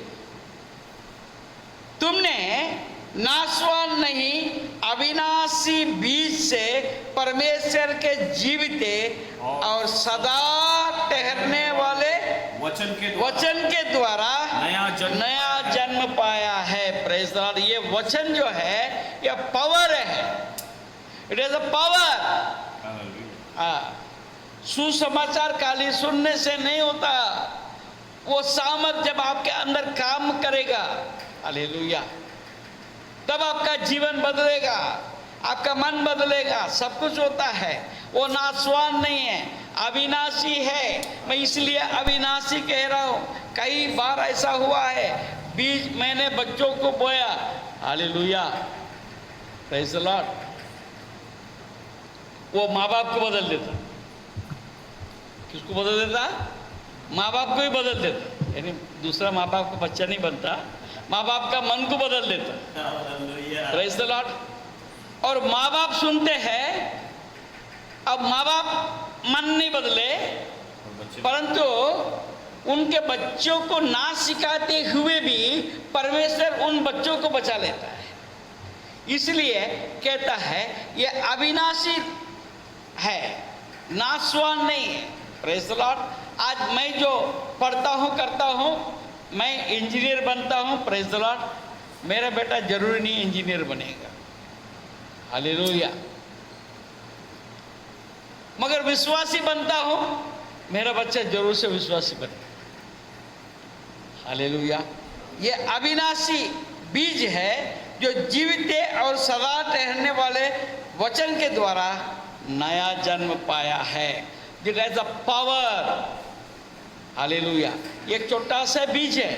तुमने नाशवान नहीं अविनाशी बीज से परमेश्वर के जीवित और सदा ठहरने वाले वचन के द्वारा नया जन्म पाया है। Praise the Lord. ये वचन जो है, ये पावर है। It is a power. Hallelujah. सुसमाचार खाली सुनने से नहीं होता, वो सामर्थ जब आपके अंदर काम करेगा, हालेलुया, तब आपका जीवन बदलेगा, आपका मन बदलेगा, सब कुछ होता है। वो नाशवान नहीं है, अविनाशी है। मैं इसलिए अविनाशी कह रहा हूँ। कई बार ऐसा हुआ है, बीज मैंने बच्चों को बोया, हालेलुया, प्रेज़ द लॉर्ड, वो माँ बाप को बदल देता। किसको बदल देता? माँ बाप को ही बदल देता। यानी दूसरा माँ बाप का बच्चा नहीं बनता, माँ बाप का मन को बदल देता। Praise the Lord. और माँ बाप सुनते हैं, अब माँ बाप मन नहीं बदले, परंतु उनके बच्चों को ना सिखाते हुए भी परमेश्वर उन बच्चों को बचा लेता है। इसलिए कहता है ये अविनाशी है, नाशवान नहीं है। Praise the Lord. आज मैं जो पढ़ता हूँ करता हूँ, मैं इंजीनियर बनता हूँ, प्रेज़ द लॉर्ड, मेरा बेटा जरूरी नहीं इंजीनियर बनेगा, हालेलुया, मगर विश्वासी बनता हूँ, मेरा बच्चा जरूर से विश्वासी बनेगा, हालेलुया। ये अविनाशी बीज है जो जीवित और सदा ठहरने वाले वचन के द्वारा नया जन्म पाया है। It has a power, hallelujah. ये एक छोटा सा बीज है,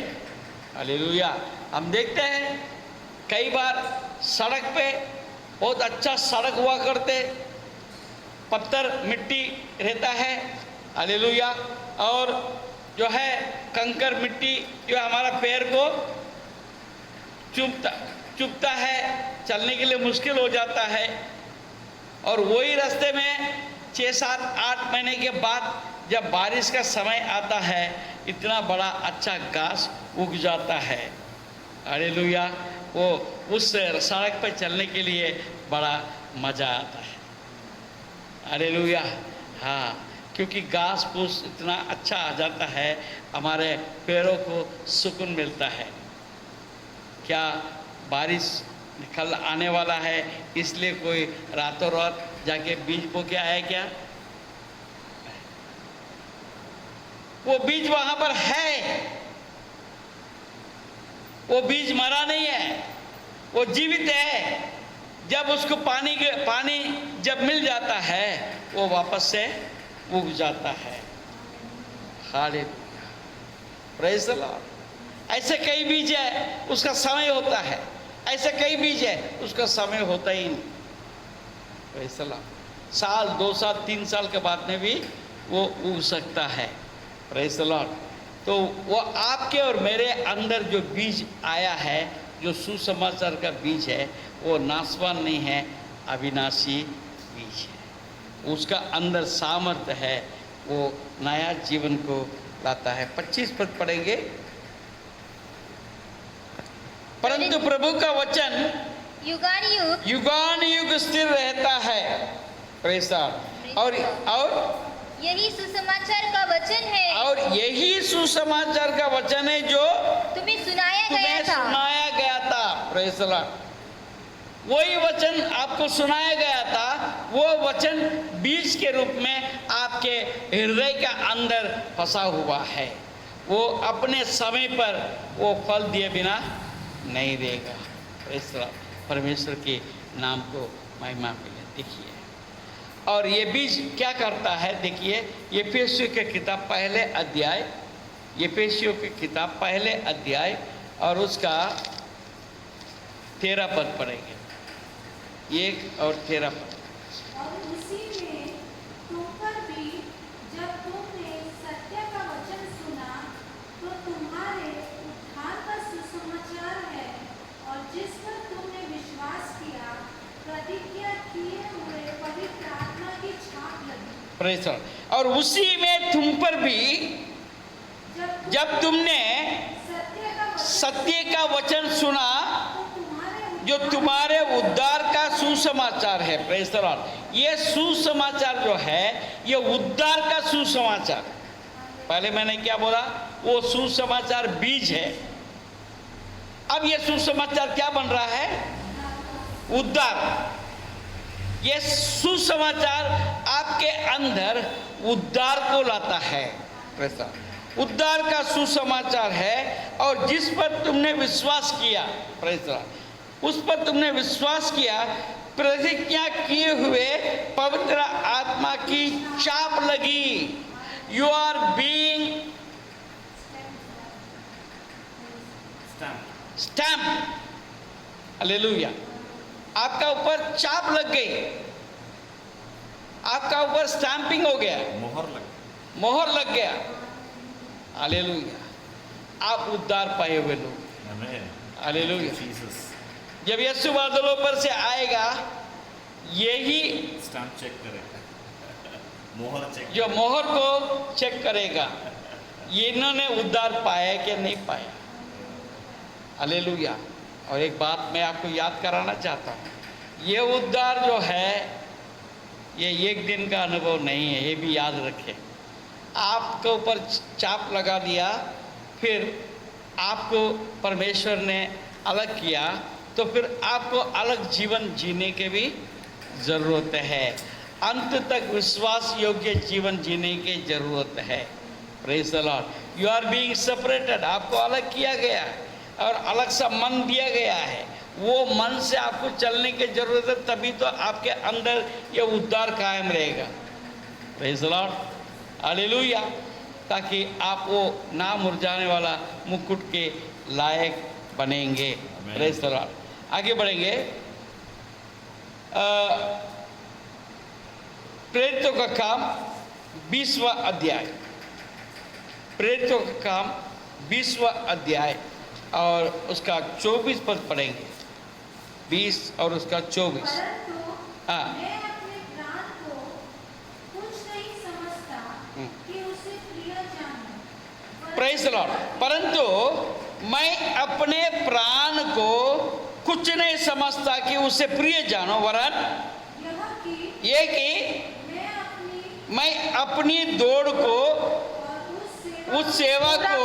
हालेलुया। हम देखते हैं कई बार सड़क पे बहुत अच्छा सड़क हुआ करते, पत्थर मिट्टी रहता है, हालेलुया, और जो है कंकर मिट्टी जो हमारा पैर को चुभता है, चलने के लिए मुश्किल हो जाता है। और वही रास्ते में 6, 7, 8 महीने के बाद जब बारिश का समय आता है, इतना बड़ा अच्छा घास उग जाता है, हालेलुया। वो उस सड़क पर चलने के लिए बड़ा मज़ा आता है, हालेलुया। हाँ, क्योंकि घास फूस इतना अच्छा आ जाता है, हमारे पैरों को सुकून मिलता है। क्या बारिश कल आने वाला है, इसलिए कोई रातों रात जाके बीज बो के आया क्या? वो बीज वहां पर है, वो बीज मरा नहीं है, वो जीवित है। जब उसको पानी जब मिल जाता है, वो वापस से उग जाता है, हालेलुया, प्रेज़ द लॉर्ड। ऐसे कई बीज है, उसका समय होता है, ऐसे कई बीज है, उसका समय होता ही नहीं, प्रेज़ द लॉर्ड। साल, 2 साल, 3 साल के बाद में भी वो उग सकता है, प्रेज़ द लॉर्ड। तो वो आपके और मेरे अंदर जो बीज आया है, जो सुसमाचार का बीज है, वो नाशवान नहीं है, अविनाशी बीज है। उसका अंदर सामर्थ्य है, वो नया जीवन को लाता है। 25 पद पढ़ेंगे। परंतु प्रभु का वचन युगानुयुग स्थिर रहता है, प्रेज़ द लॉर्ड। और यही सुसमाचार का वचन है, और यही सुसमाचार का वचन है जो तुम्हें सुनाया गया था, प्रेज़ द लॉर्ड। वही वचन आपको सुनाया गया था, वो वचन बीज के रूप में आपके हृदय का अंदर फंसा हुआ है। वो अपने समय पर वो फल दिए बिना नहीं देगा, प्रेज़ द लॉर्ड। परमेश्वर के नाम को महिमा मिले। देखिए, और ये बीज क्या करता है, देखिए, एफेसियों की किताब पहले अध्याय, एफेसियों की किताब पहले अध्याय और उसका 13 पद पढ़ेंगे, 1 और 13 पद। और उसी में तुम पर भी जब तुमने सत्य का वचन सुना, तो तुम्हारे उद्धार का सुसमाचार है, और जिस पर तुमने विश्वास किया, प्रतिज्ञा किए हुए पवित्र आत्मा की छाप लगी। Praise the Lord. और उसी में तुम पर भी जब तुमने सत्य का वचन सुना, जो तुम्हारे उद्धार का सुसमाचार है, प्रेज़ द लॉर्ड। ये सुसमाचार जो है, ये उद्धार का सुसमाचार। पहले मैंने क्या बोला? वो सुसमाचार बीज है। अब ये सुसमाचार क्या बन रहा है? उद्धार। ये सुसमाचार आपके अंदर उद्धार को लाता है। उद्धार का सुसमाचार है, और जिस पर तुमने विश्वास किया, उस पर तुमने विश्वास किया, प्रतिज्ञा किए हुए पवित्र आत्मा की चाप लगी। You are being stamp. Hallelujah. आपका ऊपर चाप लग गई, आपका ऊपर स्टैंपिंग हो गया, मोहर लग गया। हालेलुया। आप उद्धार पाए हुए लोग। हालेलुया। जब यीशु बादलों पर से आएगा, यही स्टैम्प चेक करेगा, मोहर चेक, जो मोहर को चेक करेगा, ये इन्होंने उद्धार पाया कि नहीं पाया। हालेलुया। और एक बात मैं आपको याद कराना चाहता हूँ, ये उद्धार जो है ये एक दिन का अनुभव नहीं है, ये भी याद रखें। आपके ऊपर चाप लगा दिया, फिर आपको परमेश्वर ने अलग किया, तो फिर आपको अलग जीवन जीने के भी ज़रूरत है। अंत तक विश्वास योग्य जीवन जीने की ज़रूरत है। Praise the Lord. You are being separated. आपको अलग किया गया है और अलग सा मन दिया गया है। वो मन से आपको चलने की ज़रूरत है, तभी तो आपके अंदर ये उद्धार कायम रहेगा। Praise the Lord. हालेलुया। ताकि आप वो ना मुरझाने वाला मुकुट के लायक बनेंगे। Praise the Lord. आगे बढ़ेंगे। प्रेरितों का काम 20वां अध्याय। प्रेरितों का काम 20वां अध्याय और उसका 24 पद पढ़ेंगे। 20 और उसका 24। हाँ। मैं अपने प्राण को कुछ नहीं समझता कि उसे प्रिय जानूं। Praise the Lord. परंतु मैं अपने प्राण को कुछ नहीं समझता कि उसे प्रिय जानो, वरन ये कि मैं अपनी दौड़ को, उस सेवा को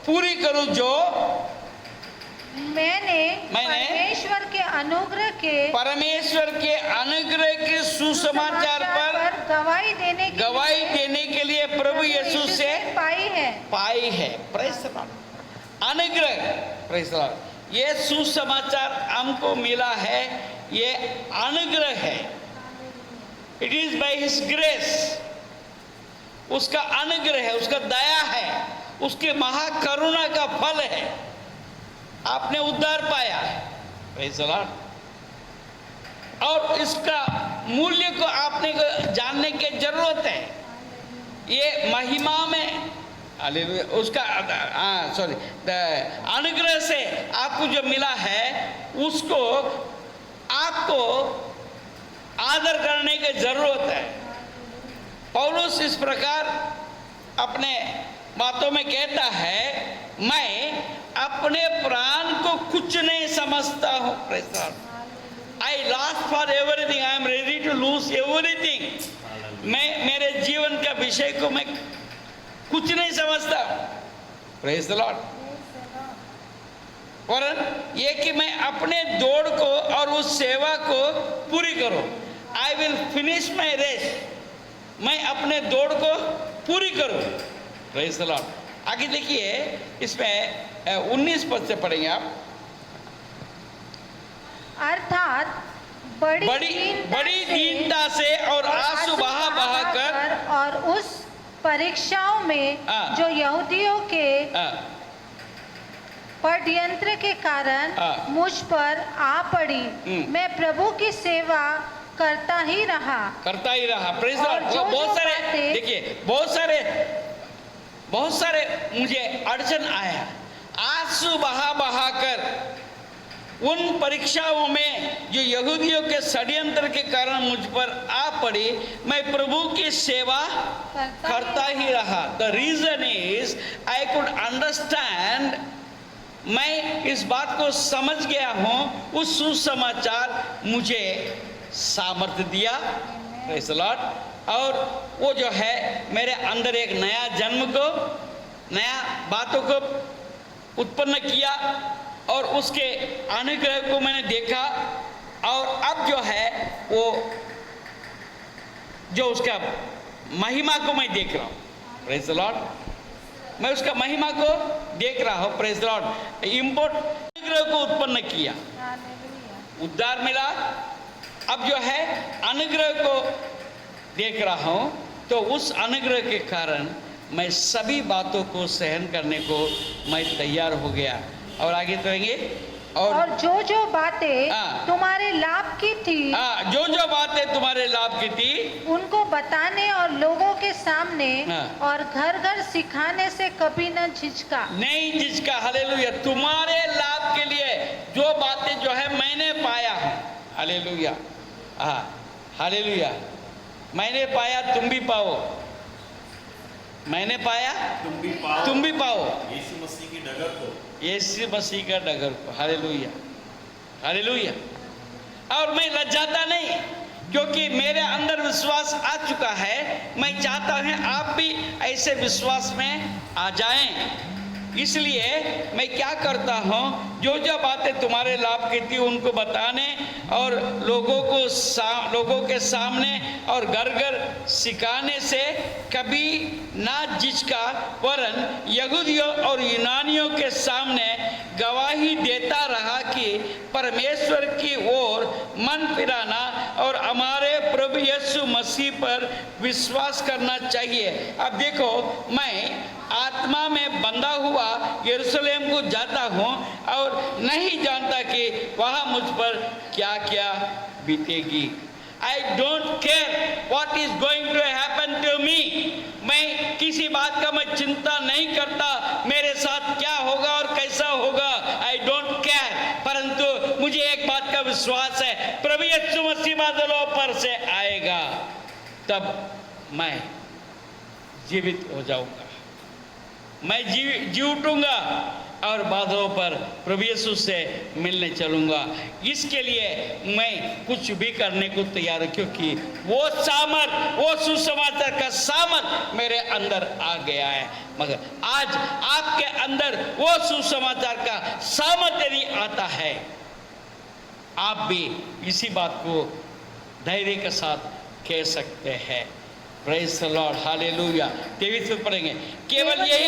पूरी करूं जो मैंने परमेश्वर के अनुग्रह के सुसमाचार पर गवाही देने के लिए प्रभु यीशु से पाई है। Praise the Lord. अनुग्रह। Praise the Lord. ये सुसमाचार हमको मिला है, ये अनुग्रह है। It is by his grace. उसका अनुग्रह है, उसका दया है, उसके महाकरुणा का फल है। आपने उद्धार पाया है। Praise the Lord. और इसका मूल्य को आपने जानने की जरूरत है। ये महिमा में, हालेलुया, उसका अनुग्रह से आपको जो मिला है, उसको आपको आदर करने की जरूरत है। पौलुस इस प्रकार अपने बातों में कहता है, मैं अपने प्राण को कुछ नहीं समझता हूँ। I last for everything, I am ready to lose everything. मैं मेरे जीवन का विषय को मैं कुछ नहीं समझता। Praise the Lord. और ये कि मैं अपने दौड़ को और उस सेवा को पूरी करूं। I will finish my race. मैं अपने दौड़ को पूरी करूं। Praise the Lord. आगे देखिए, इसमें 19 पद से पढ़ेंगे आप। अर्थात बड़ी दीनता से और आंसू बहा बहा कर और उस परीक्षाओं में जो यहूदियों के षड्यंत्र के कारण मुझ पर आ पड़ी, मैं प्रभु की सेवा करता ही रहा। Praise the Lord. बहुत सारे देखिए, बहुत सारे मुझे अड़चन आया। आंसू बहा बहा कर उन परीक्षाओं में जो यहूदियों के षड्यंत्र के कारण मुझ पर आ पड़ी, मैं प्रभु की सेवा करता ही रहा। The reason is I could understand. मैं इस बात को समझ गया हूँ, उस सुसमाचार मुझे सामर्थ्य दिया। Praise the Lord. और वो जो है मेरे अंदर एक नया जन्म को, नया बातों को उत्पन्न किया, और उसके अनुग्रह को मैंने देखा। और अब जो है वो जो उसका महिमा को मैं देख रहा हूँ, प्रेज द लॉर्ड। मैं उसका महिमा को देख रहा हूँ, प्रेज द लॉर्ड। इम्पोर्ट अनुग्रह को उत्पन्न किया, उद्धार मिला। अब जो है अनुग्रह को देख रहा हूँ, तो उस अनुग्रह के कारण मैं सभी बातों को सहन करने को मैं तैयार हो गया। और आगे चलेंगे। और जो बातें हाँ। तुम्हारे लाभ की थी, जो बातें तुम्हारे लाभ की थी उनको बताने और लोगों के सामने हाँ। और घर घर सिखाने से कभी न झिझका। नहीं झिझका। हालेलुया। तुम्हारे लाभ के लिए जो बातें जो है मैंने पाया हूँ, हालेलुया, हाँ हालेलुया, मैंने पाया तुम भी पाओ, मैंने पाया तुम भी पाओ। यीशु मसीह की डगर को, यीशु मसीह का डगर को, हालेलुया हालेलुया। और मैं लज्जाता नहीं, क्योंकि मेरे अंदर विश्वास आ चुका है। मैं चाहता हूँ आप भी ऐसे विश्वास में आ जाएं। इसलिए मैं क्या करता हूँ, जो बातें तुम्हारे लाभ की थी उनको बताने और लोगों के सामने और घर घर सिखाने से कभी ना झिझका, वरन यहूदियों और यूनानियों के सामने गवाही देता रहा कि परमेश्वर की ओर मन फिराना और हमारे प्रभु यीशु मसीह पर विश्वास करना चाहिए। अब देखो, मैं आत्मा में बंधा हुआ यरूशलेम को जाता हूँ और नहीं जानता कि वहाँ मुझ पर क्या क्या बीतेगी। I don't care what is going to happen to me. मैं किसी बात का मैं चिंता नहीं करता, मेरे साथ क्या होगा और कैसा होगा, I don't care। परंतु मुझे एक बात का विश्वास है, प्रभु यीशु मसीह बादलों पर से आएगा, तब मैं जीवित हो जाऊंगा, मैं जी उठूंगा और बादलों पर प्रभु यीशु से मिलने चलूंगा। इसके लिए मैं कुछ भी करने को तैयार हूं, क्योंकि वो सामर्थ, वो सुसमाचार का सामर्थ मेरे अंदर आ गया है। मगर आज आपके अंदर वो सुसमाचार का सामर्थ यदि आता है, आप भी इसी बात को धैर्य के साथ कह सकते हैं। Praise the Lord, hallelujah. 23 में पढ़ेंगे, केवल यही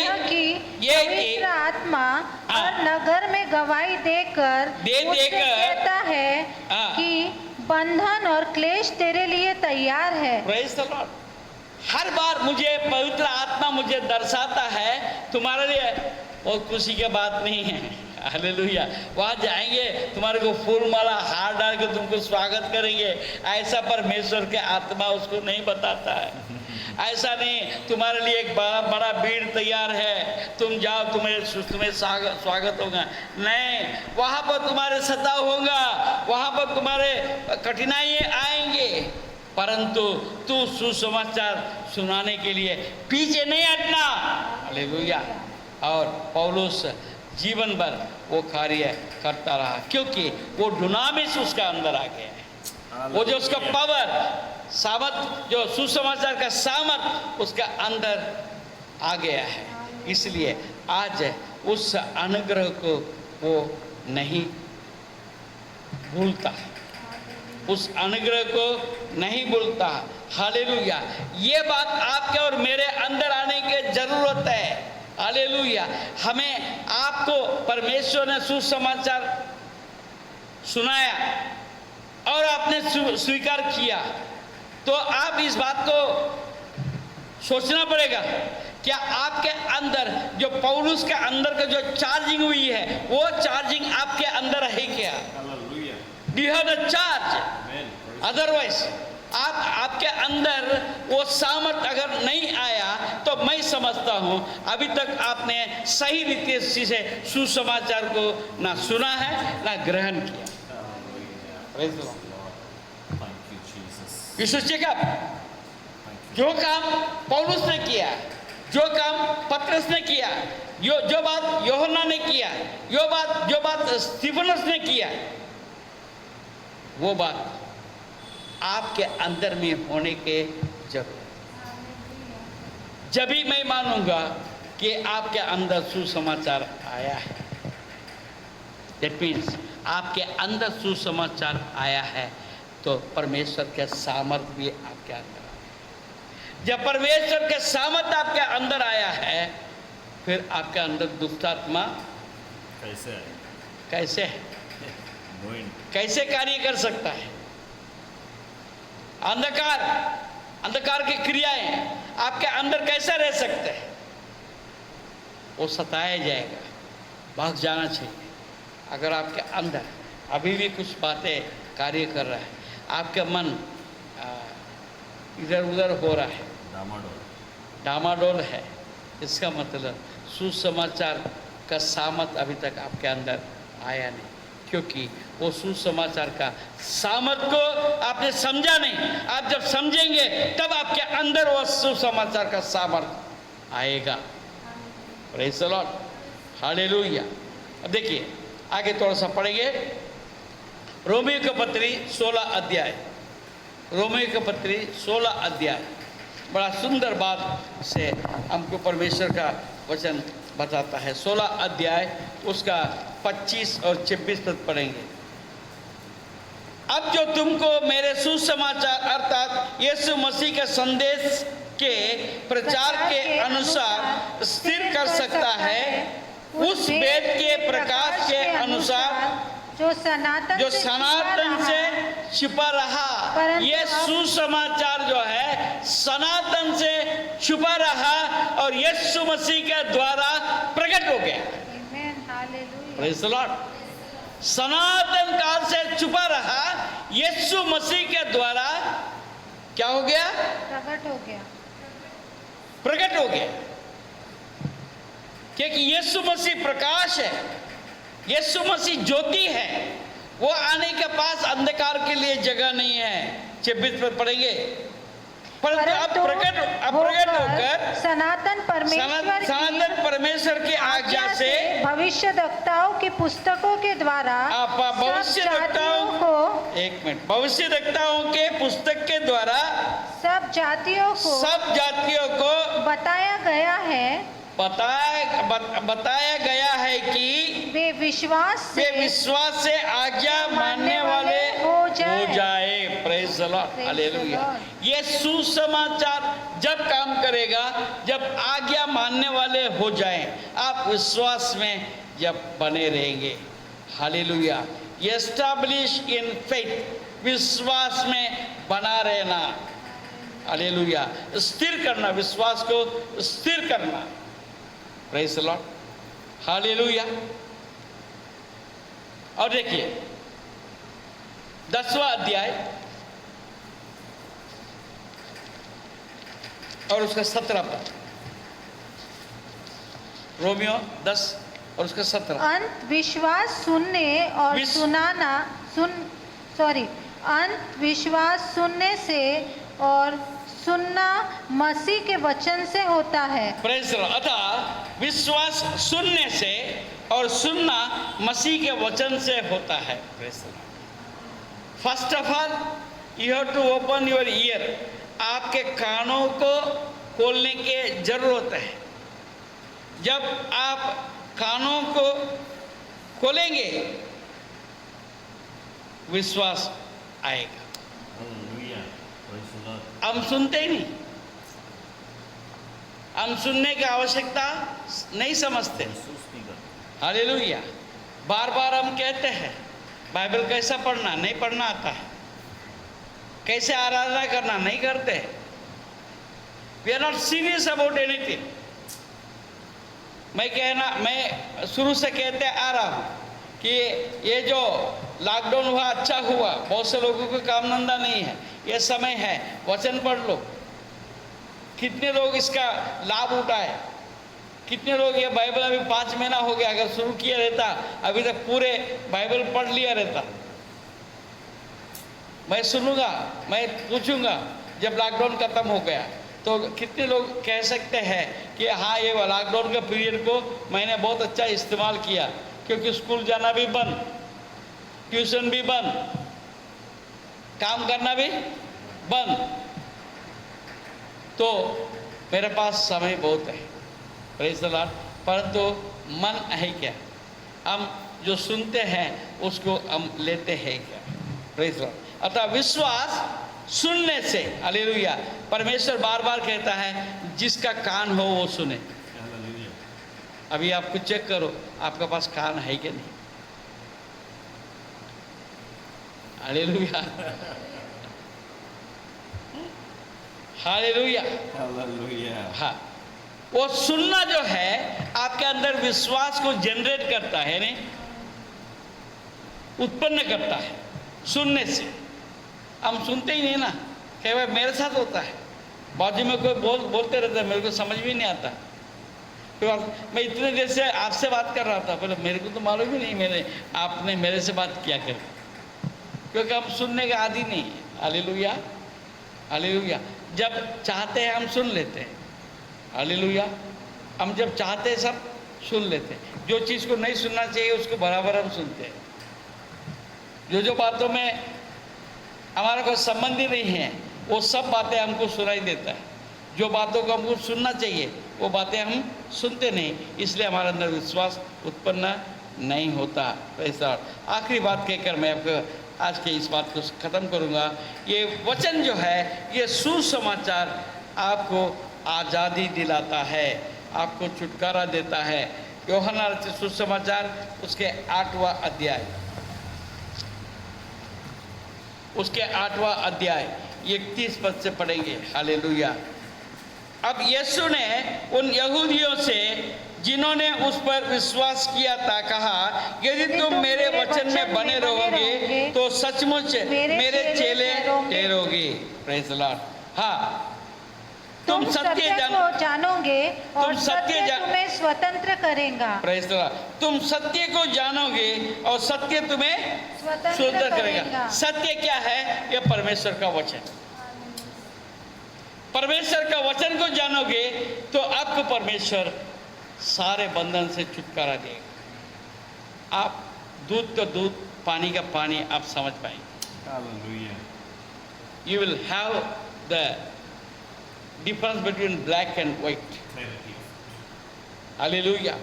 पवित्र आत्मा हर नगर में गवाही देकर कहता है कि बंधन और क्लेश तेरे लिए तैयार है। Praise the Lord. हर बार मुझे पवित्र आत्मा मुझे दर्शाता है, तुम्हारे लिए बहुत खुशी की बात नहीं है। हालेलुया। वहाँ जाएंगे, तुम्हारे को फूल माला हार डाल के तुमको स्वागत करेंगे, ऐसा परमेश्वर के आत्मा उसको नहीं बताता है। ऐसा नहीं, तुम्हारे लिए एक बड़ा भीड़ तैयार है, तुम जाओ, तुम्हें स्वागत होगा। नहीं, वहाँ पर तुम्हारे सताव होगा, वहाँ पर तुम्हारे कठिनाई आएंगे, परंतु तू सुसमाचार सुनाने के लिए पीछे नहीं हटना। हालेलुया। और पौलुस जीवन भर वो कार्य करता रहा, क्योंकि वो डुनामिस उसका अंदर आ गया है। वो जो उसका पावर, सामर्थ, जो सुसमाचार का सामर्थ उसका अंदर आ गया है। इसलिए आज उस अनुग्रह को वो नहीं भूलता, उस अनुग्रह को नहीं भूलता। हालेलुया। ये बात आपके और मेरे अंदर आने की जरूरत है। हालेलुया। हमें आपको परमेश्वर ने सुसमाचार सुनाया और आपने स्वीकार किया, तो आप इस बात को सोचना पड़ेगा, क्या आपके अंदर जो पौलुस के अंदर का जो चार्जिंग हुई है, वो चार्जिंग आपके अंदर है क्या? Do you have the charge? Otherwise आपके अंदर वो सामर्थ अगर नहीं आया, तो मैं समझता हूँ अभी तक आपने सही रीति से सुसमाचार को ना सुना है ना ग्रहण किया। विशुद्ध चेकअप, जो काम पौलुस ने किया, जो काम पतरस ने किया, जो बात यूहन्ना ने किया, जो बात स्तिफनस ने किया, वो बात आपके अंदर में होने के जब भी मैं मानूंगा कि आपके अंदर सुसमाचार आया है, दैट मीन्स आपके अंदर सुसमाचार आया है तो परमेश्वर के सामर्थ भी आपके अंदर आया। जब परमेश्वर के सामर्थ आपके अंदर आया है फिर आपके अंदर दुष्ट आत्मा कैसे है? कैसे है, Knowing. कैसे कार्य कर सकता है। अंधकार की क्रियाएं आपके अंदर कैसे रह सकते हैं। वो सताया जाएगा, भाग जाना चाहिए। अगर आपके अंदर अभी भी कुछ बातें कार्य कर रहा है, आपका मन इधर उधर हो रहा है, डामाडोल है, इसका मतलब सुसमाचार का सामर्थ अभी तक आपके अंदर आया नहीं, क्योंकि वो सुसमाचार का सामर्थ को आपने समझा नहीं। आप जब समझेंगे तब आपके अंदर वो सुसमाचार का सामर्थ आएगा। Praise the Lord, hallelujah. अब देखिए आगे थोड़ा सा पढ़ेंगे। रोमियो की पत्री 16 अध्याय, रोमियो की पत्री 16 अध्याय बड़ा सुंदर बात से हमको परमेश्वर का वचन बताता है। 16 अध्याय उसका 25 और 26 पद पढ़ेंगे। अब जो तुमको मेरे सुसमाचार अर्थात यीशु मसीह के संदेश के प्रचार के अनुसार स्थिर कर सकता है, उस वेद के प्रकाश के अनुसार जो सनातन से छिपा रहा, ये सुसमाचार जो है सनातन से छुपा रहा और यीशु मसीह के द्वारा प्रकट हो गया। Praise the Lord. सनातन काल से छुपा रहा, यीशु मसीह के द्वारा क्या हो गया? प्रकट हो गया। प्रकट हो गया, क्योंकि यीशु मसीह प्रकाश है, यीशु मसीह ज्योति है। वो आने के पास अंधकार के लिए जगह नहीं है। 26 पर पढ़ेंगे। परंतु अब प्रकट होकर सनातन परमेश्वर की आज्ञा से भविष्यद्वक्ताओं की पुस्तकों के द्वारा भविष्यद्वक्ताओं के पुस्तक के द्वारा सब जातियों को बताया गया है कि वे विश्वास से आज्ञा मानने वाले हो जाए। Praise the Lord, hallelujah. ये सुसमाचार जब काम करेगा जब आज्ञा मानने वाले हो जाएं, आप विश्वास में जब बने रहेंगे। हालेलुया। एस्टैब्लिश इन फेथ, विश्वास में बना रहना। हालेलुया। स्थिर करना, विश्वास को स्थिर करना। Praise the Lord, hallelujah. और देखिए 10वां अध्याय और उसका 17 पद। रोमियो 10 और उसका 17। अंत विश्वास सुनने और अंत विश्वास सुनने से और सुनना मसीह के वचन से होता है। Praise the Lord. अतः विश्वास सुनने से और सुनना मसीह के वचन से होता है। Praise the Lord. First of all you have to open your ear. आपके कानों को खोलने की जरूरत है। जब आप कानों को खोलेंगे विश्वास आएगा। हम सुनते ही नहीं, हम सुनने की आवश्यकता नहीं समझते। हालेलुया। बार बार हम कहते हैं बाइबल कैसा पढ़ना, नहीं पढ़ना आता है। कैसे आराधना करना, नहीं करते। We are not serious about anything. मैं शुरू से कहते आ रहा हूँ कि ये जो लॉकडाउन हुआ अच्छा हुआ। बहुत से लोगों को काम धंधा नहीं है, ये समय है, वचन पढ़ लो। कितने लोग इसका लाभ उठाए, कितने लोग ये बाइबल अभी 5 महीना हो गया, अगर शुरू किया रहता अभी तक पूरे बाइबल पढ़ लिया रहता। मैं सुनूंगा, मैं पूछूंगा जब लॉकडाउन खत्म हो गया तो कितने लोग कह सकते हैं कि हाँ ये लॉकडाउन के पीरियड को मैंने बहुत अच्छा इस्तेमाल किया, क्योंकि स्कूल जाना भी बंद, ट्यूशन भी बंद, काम करना भी बंद, तो मेरे पास समय बहुत है। Praise the Lord. परंतु मन है क्या? हम जो सुनते हैं उसको हम लेते हैं क्या? Praise the Lord. अतः विश्वास सुनने से, हालेलुया। परमेश्वर बार बार कहता है जिसका कान हो वो सुने। अभी आप कुछ चेक करो, आपका पास कान है कि नहीं? Hallelujah, hallelujah, hallelujah. हाँ, वो सुनना जो है आपके अंदर विश्वास को जनरेट करता है, नहीं उत्पन्न करता है सुनने से। हम सुनते ही नहीं ना। कई बार मेरे साथ होता है, बाजू में कोई बोलते रहता है, मेरे को समझ भी नहीं आता। तो मैं इतने देर से आपसे बात कर रहा था, बोले मेरे को तो मालूम ही नहीं आपने मेरे से बात किया कर, क्योंकि हम सुनने का आदी नहीं है। Hallelujah, hallelujah. जब चाहते हैं हम सुन लेते हैं, हालेलुया। हम जब चाहते हैं सब सुन लेते हैं। जो चीज़ को नहीं सुनना चाहिए उसको बराबर हम सुनते हैं। जो बातों में हमारा कोई संबंध ही नहीं है वो सब बातें हमको सुनाई देता है। जो बातों को हमको सुनना चाहिए वो बातें हम सुनते नहीं, इसलिए हमारे अंदर विश्वास उत्पन्न नहीं होता। ऐसा आखिरी बात कहकर मैं आपको आज के इस बात को ख़त्म करूँगा। ये वचन जो है ये सुसमाचार आपको आज़ादी दिलाता है, आपको छुटकारा देता है। यूहन्ना रचित सुसमाचार उसके 8वां अध्याय, उसके 8वां अध्याय 31 पद से पढ़ेंगे। हालेलुया। अब यीशु ने उन यहूदियों से जिन्होंने उस पर विश्वास किया था कहा, यदि तुम मेरे वचन में बने रहोगे तो सचमुच मेरे चेले ठहरोगे। Praise the Lord. हाँ, तुम सत्य जानोगे और सत्य जान तुम्हें स्वतंत्र करेगा। Praise the Lord. तुम सत्य को जानोगे और सत्य तुम्हें स्वतंत्र करेगा। सत्य क्या है? यह परमेश्वर का वचन। परमेश्वर का वचन को जानोगे तो आपको परमेश्वर सारे बंधन से छुटकारा देगा। आप दूध का दूध, पानी का पानी आप समझ पाएंगे। Hallelujah. You will have the difference between black and white. Hallelujah.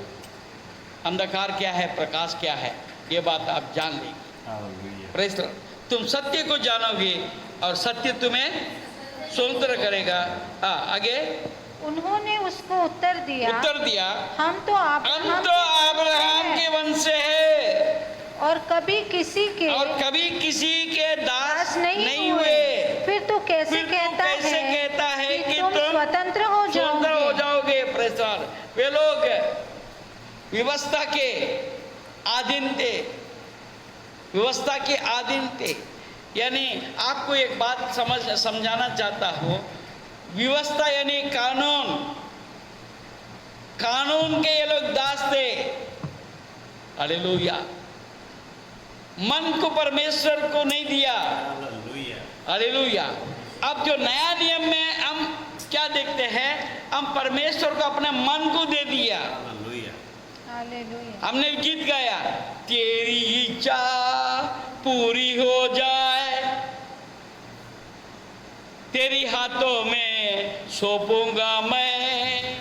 अंधकार क्या है, प्रकाश क्या है, ये बात आप जान लेंगे। हालेलुया। Praise the Lord. तुम सत्य को जानोगे और सत्य तुम्हें स्वतंत्र करेगा। आगे उन्होंने उसको उत्तर दिया, हम तो अब्राहम के वंश से हैं और कभी किसी के दास नहीं हुए। फिर तू कैसे कहता है कि तुम स्वतंत्र हो जाओगे। Praise the Lord. वे लोग व्यवस्था के अधीन थे, व्यवस्था के अधीन थे। यानी आपको एक बात समझाना चाहता हूँ, व्यवस्था यानी कानून के ये लोग दास थे। हालेलुया। मन को परमेश्वर को नहीं दिया। हालेलुया। अब जो नया नियम में हम क्या देखते हैं, हम परमेश्वर को अपने मन को दे दिया। हालेलुया। हमने गीत गाया, तेरी इच्छा पूरी हो जाए, तेरी हाथों में सौंपूंगा मैं,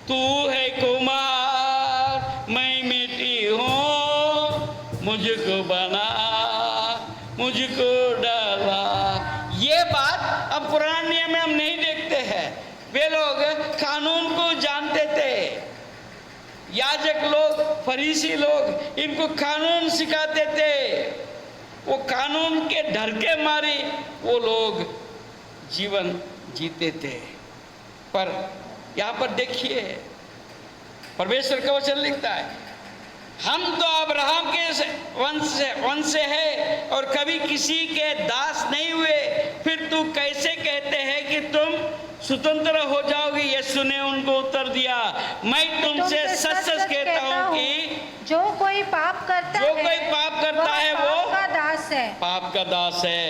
तू है कुमार मैं मिट्टी हूँ, मुझको बना मुझको डाला। ये बात अब पुराने नियम में हम नहीं देखते हैं। वे लोग कानून को जानते थे। याजक लोग, फरीसी लोग इनको कानून सिखाते थे। वो कानून के डर के मारे वो लोग जीवन जीते थे। पर यहाँ पर देखिए परमेश्वर का वचन लिखता है, हम तो अब्राहम के वंश से है और कभी किसी के दास नहीं हुए। फिर तू कैसे कहते हैं कि तुम स्वतंत्र हो जाओगे? यीशु ने उनको उत्तर दिया, मैं तुमसे सच सच कहता हूँ कि जो कोई पाप करता है वो पाप का दास है।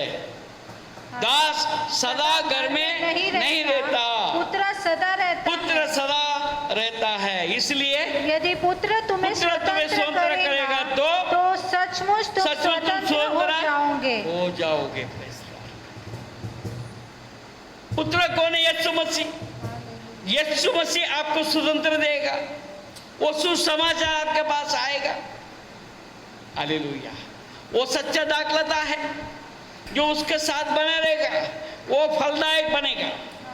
दास सदा घर में नहीं रहता, पुत्र सदा रहता है। इसलिए यदि पुत्र तुम्हें स्वतंत्र करेगा तो सचमुच तुम स्वतंत्र हो जाओगे। पुत्र कौन है? यीशु मसीह। यीशु मसीह आपको स्वतंत्र देगा। वो सुसमाचार आपके पास आएगा। हालेलुया। वो सच्चा दाखलता है जो उसके साथ बना रहेगा, वो फलदायक बनेगा।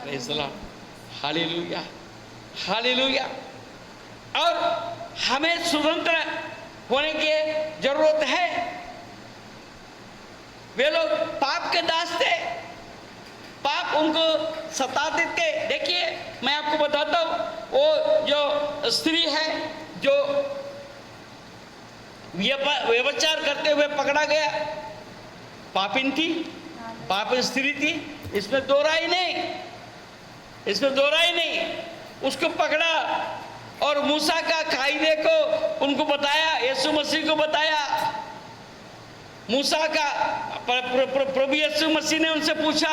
Praise the Lord. Hallelujah, hallelujah. और हमें स्वतंत्र होने की जरूरत है। वे लोग पाप के दास थे, पाप उनको सताते थे। देखिए मैं आपको बताता हूँ, वो जो स्त्री है जो व्यभिचार करते हुए पकड़ा गया, पापिन थी, पापिन स्त्री थी, इसमें दो राय नहीं, इसमें दो राय नहीं। उसको पकड़ा और मूसा का कायदे को उनको बताया, यीशु मसीह को बताया। मूसा का प्रभु यीशु मसीह ने उनसे पूछा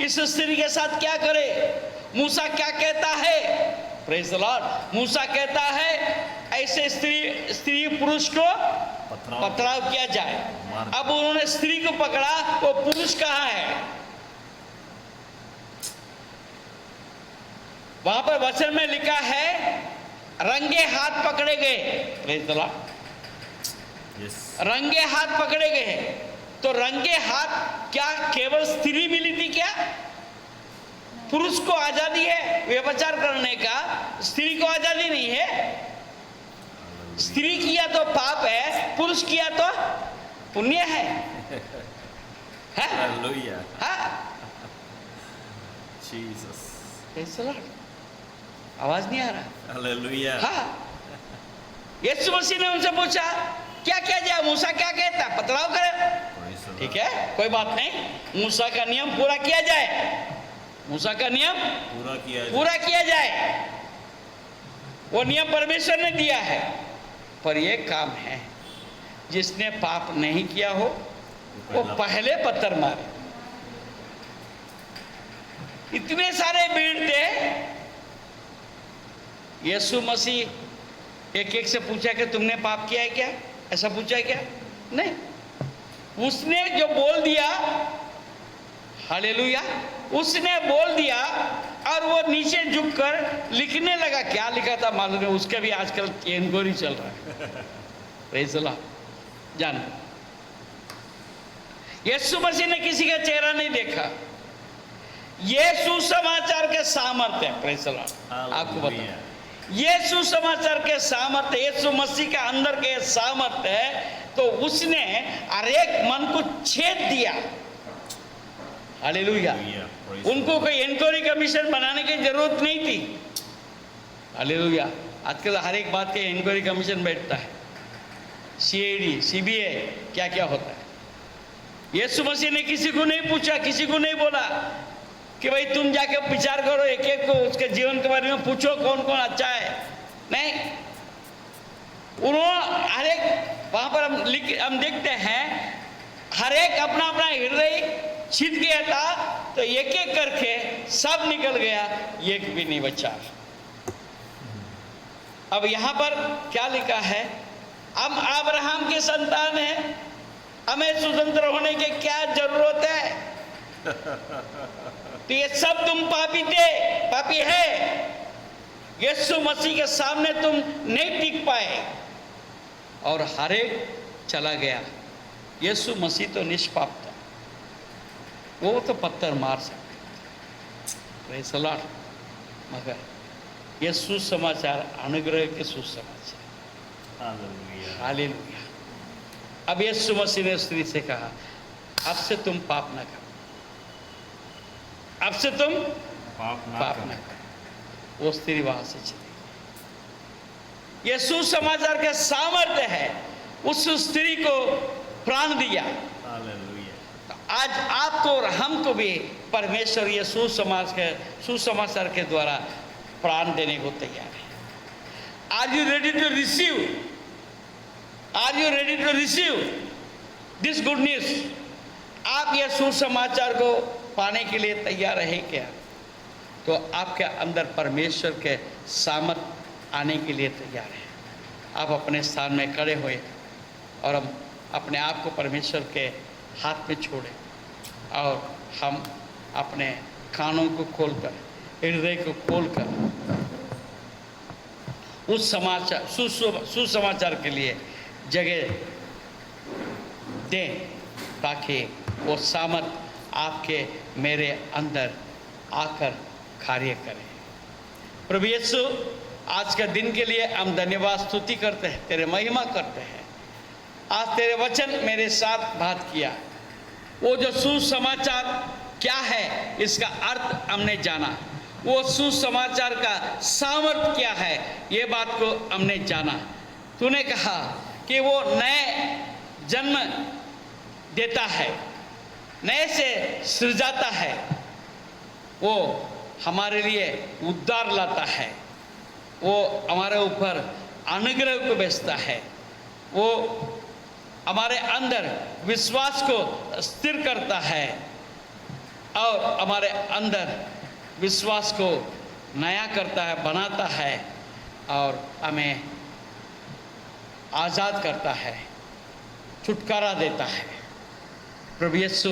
इस स्त्री के साथ क्या करे। मूसा क्या कहता है? Praise the Lord. मूसा कहता है ऐसे स्त्री पुरुष को पथराव किया जाए। अब उन्होंने स्त्री को पकड़ा, वो पुरुष कहाँ है? वहां पर वचन में लिखा है रंगे हाथ पकड़े गए। Praise the Lord. रंगे हाथ पकड़े गए। तो रंगे हाथ क्या केवल स्त्री मिली थी क्या? पुरुष को आजादी है व्यभिचार करने का, स्त्री को आजादी नहीं है। स्त्री किया तो पाप है, पुरुष किया तो पुण्य है। हालेलुया। हाँ, जीसस। आवाज नहीं आ रहा? हालेलुया। हाँ, यीशु मसीह ने उनसे पूछा क्या किया जाए? मूसा क्या कहता? पथराव करे। ठीक है, कोई बात नहीं, मूसा का नियम पूरा किया जाए। मूसा का नियम पूरा किया जाए। वो नियम परमेश्वर ने दिया है। पर ये काम है, जिसने पाप नहीं किया हो वो पहले पत्थर मारे। इतने सारे भीड़ थे। यीशु मसीह एक एक से पूछा कि तुमने पाप किया है क्या? ऐसा पूछा है क्या? नहीं। उसने जो बोल दिया, हालेलुया, उसने बोल दिया और वो नीचे झुककर लिखने लगा। क्या लिखा था मालूम है? उसका भी आजकल इंक्वायरी चल रहा है। Praise the Lord. जान, यीशु मसीह ने किसी का चेहरा नहीं देखा। ये सुसमाचार के सामर्थ्य है। Praise the Lord. आपको बता, ये सुसमाचार के सामर्थ्य, यीशु मसीह के अंदर के सामर्थ्य है। तो उसने हर एक मन को छेद दिया। हालेलुया। उनको कोई इंक्वायरी कमीशन बनाने की जरूरत नहीं थी। हालेलुया। आजकल हर एक बात के इंक्वायरी कमीशन बैठता है, सीआईडी, सीबीआई, क्या क्या होता है। यीशु मसीह ने किसी को नहीं पूछा, किसी को नहीं बोला कि भाई तुम जाके विचार करो, एक एक को उसके जीवन के बारे में पूछो कौन कौन अच्छा है। नहीं, उन्होंने हर एक, वहां पर हम देखते हैं हर एक अपना अपना हृदय छिद गया था। तो एक एक करके सब निकल गया, एक भी नहीं बचा। अब यहां पर क्या लिखा है? हम अब्राहम के संतान हैं, हमें स्वतंत्र होने की क्या जरूरत है? तो ये सब तुम पापी थे, पापी है। यीशु मसीह के सामने तुम नहीं टिक पाए और हर एक चला गया। यीशु मसीह तो निष्पाप था, वो तो पत्थर मार सकते। Praise the Lord. मगर ये सुसमाचार अनुग्रह के सुसमाचार। हालेलुया। अब यीशु मसीह ने स्त्री से कहा अब से तुम पाप ना करो, अब से तुम पाप ना करो। वो स्त्री वहां से चली गई। यह सुसमाचार के सामर्थ्य है, उस स्त्री को प्राण दिया। तो आज आपको और हमको भी परमेश्वर ये सुसमाचार के द्वारा प्राण देने को तैयार है। Are you ready to receive? Are you ready to receive this good news? आप ये सुसमाचार को पाने के लिए तैयार है क्या? तो आपके अंदर परमेश्वर के सामर्थ आने के लिए तैयार है। आप अपने स्थान में खड़े हुए और हम अपने आप को परमेश्वर के हाथ में छोड़ें और हम अपने कानों को खोलकर, हृदय को खोलकर उस समाचार सुसमाचार के लिए जगह दें, ताकि वो सामर्थ आपके मेरे अंदर आकर कार्य करें। प्रभु यीशु, आज के दिन के लिए हम धन्यवाद स्तुति करते हैं, तेरे महिमा करते हैं। आज तेरे वचन मेरे साथ बात किया। वो जो सुसमाचार क्या है इसका अर्थ हमने जाना, वो सुसमाचार का सामर्थ्य क्या है ये बात को हमने जाना। तूने कहा कि वो नए जन्म देता है, नए से सृजाता है, वो हमारे लिए उद्धार लाता है, वो हमारे ऊपर अनुग्रह को भेजता है, वो हमारे अंदर विश्वास को स्थिर करता है और हमारे अंदर विश्वास को नया करता है, बनाता है और हमें आज़ाद करता है, छुटकारा देता है। प्रभु यीशु,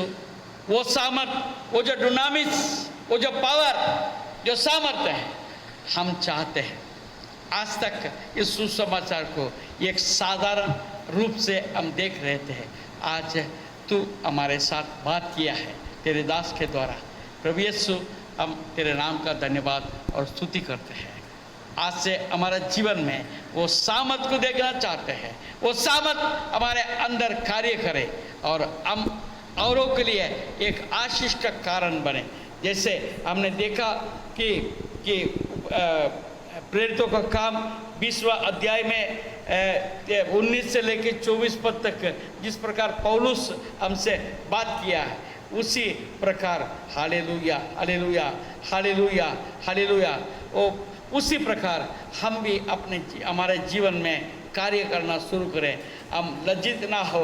वो सामर्थ, वो जो डुनामिस, वो जो पावर, जो सामर्थ्य है, हम चाहते हैं। आज तक इस सुसमाचार को एक साधारण रूप से हम देख रहे थे, आज तू हमारे साथ बात किया है तेरे दास के द्वारा। प्रभु यीशु, हम तेरे नाम का धन्यवाद और स्तुति करते हैं। आज से हमारे जीवन में वो सामर्थ को देखना चाहते हैं, वो सामर्थ हमारे अंदर कार्य करे और हम औरों के लिए एक आशीष का कारण बने। जैसे हमने देखा कि प्रेरितों का काम 20वां अध्याय में 19 से लेकर 24 पद तक जिस प्रकार पौलुस हमसे बात किया है, उसी प्रकार हालेलुया हालेलुया हालेलुया हालेलुया, वो उसी प्रकार हम भी हमारे जीवन में कार्य करना शुरू करें। हम लज्जित ना हो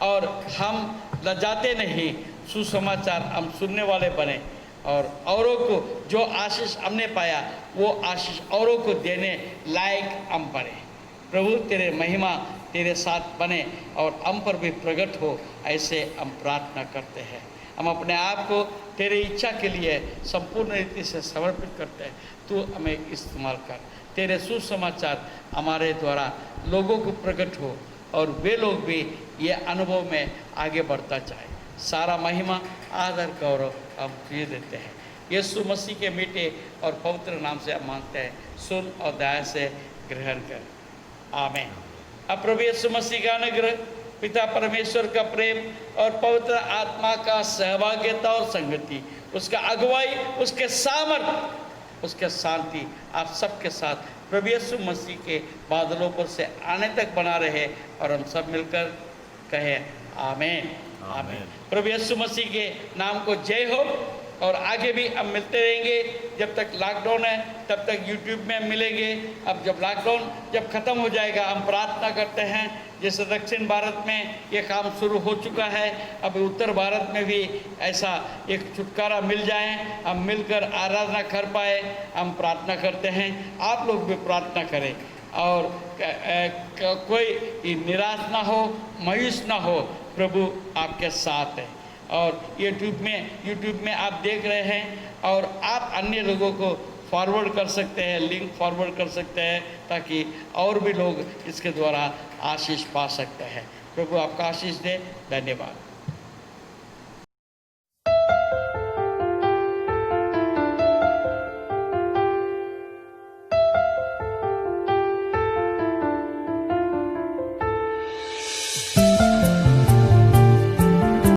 और हम लजाते नहीं, सुसमाचार हम सुनने वाले बने और औरों को जो आशीष हमने पाया वो आशीष औरों को देने लायक हम बने। प्रभु, तेरे महिमा तेरे साथ बने और हम पर भी प्रकट हो, ऐसे हम प्रार्थना करते हैं। हम अपने आप को तेरी इच्छा के लिए संपूर्ण रीति से समर्पित करते हैं। तू हमें इस्तेमाल कर, तेरे सुसमाचार हमारे द्वारा लोगों को प्रकट हो और वे लोग भी ये अनुभव में आगे बढ़ता जाए। सारा महिमा आदर गौरव हम तुझे देते हैं। यीशु मसीह के मीठे और पवित्र नाम से हम मांगते हैं, सुन और दया से ग्रहण कर, आमीन। अब प्रभु यीशु मसीह का अनुग्रह, पिता परमेश्वर का प्रेम और पवित्र आत्मा का सहभागिता और संगति, उसका अगुवाई, उसके सामर्थ्य, उसके शांति आप सबके साथ प्रभु यीशु मसीह के बादलों पर से आने तक बना रहे और हम सब मिलकर कहें आमीन आमीन। प्रभु यीशु मसीह के नाम को जय हो। और आगे भी हम मिलते रहेंगे। जब तक लॉकडाउन है तब तक यूट्यूब में मिलेंगे। अब जब लॉकडाउन जब ख़त्म हो जाएगा, हम प्रार्थना करते हैं जैसे दक्षिण भारत में ये काम शुरू हो चुका है, अब उत्तर भारत में भी ऐसा एक छुटकारा मिल जाए, हम मिलकर आराधना कर पाए, हम प्रार्थना करते हैं। आप लोग भी प्रार्थना करें और कोई निराश ना हो, मायूस ना हो, प्रभु आपके साथ है। और यूट्यूब में आप देख रहे हैं और आप अन्य लोगों को फॉरवर्ड कर सकते हैं, लिंक फॉरवर्ड कर सकते हैं, ताकि और भी लोग इसके द्वारा आशीष पा सकते हैं। प्रभु आपका आशीष दे। धन्यवाद।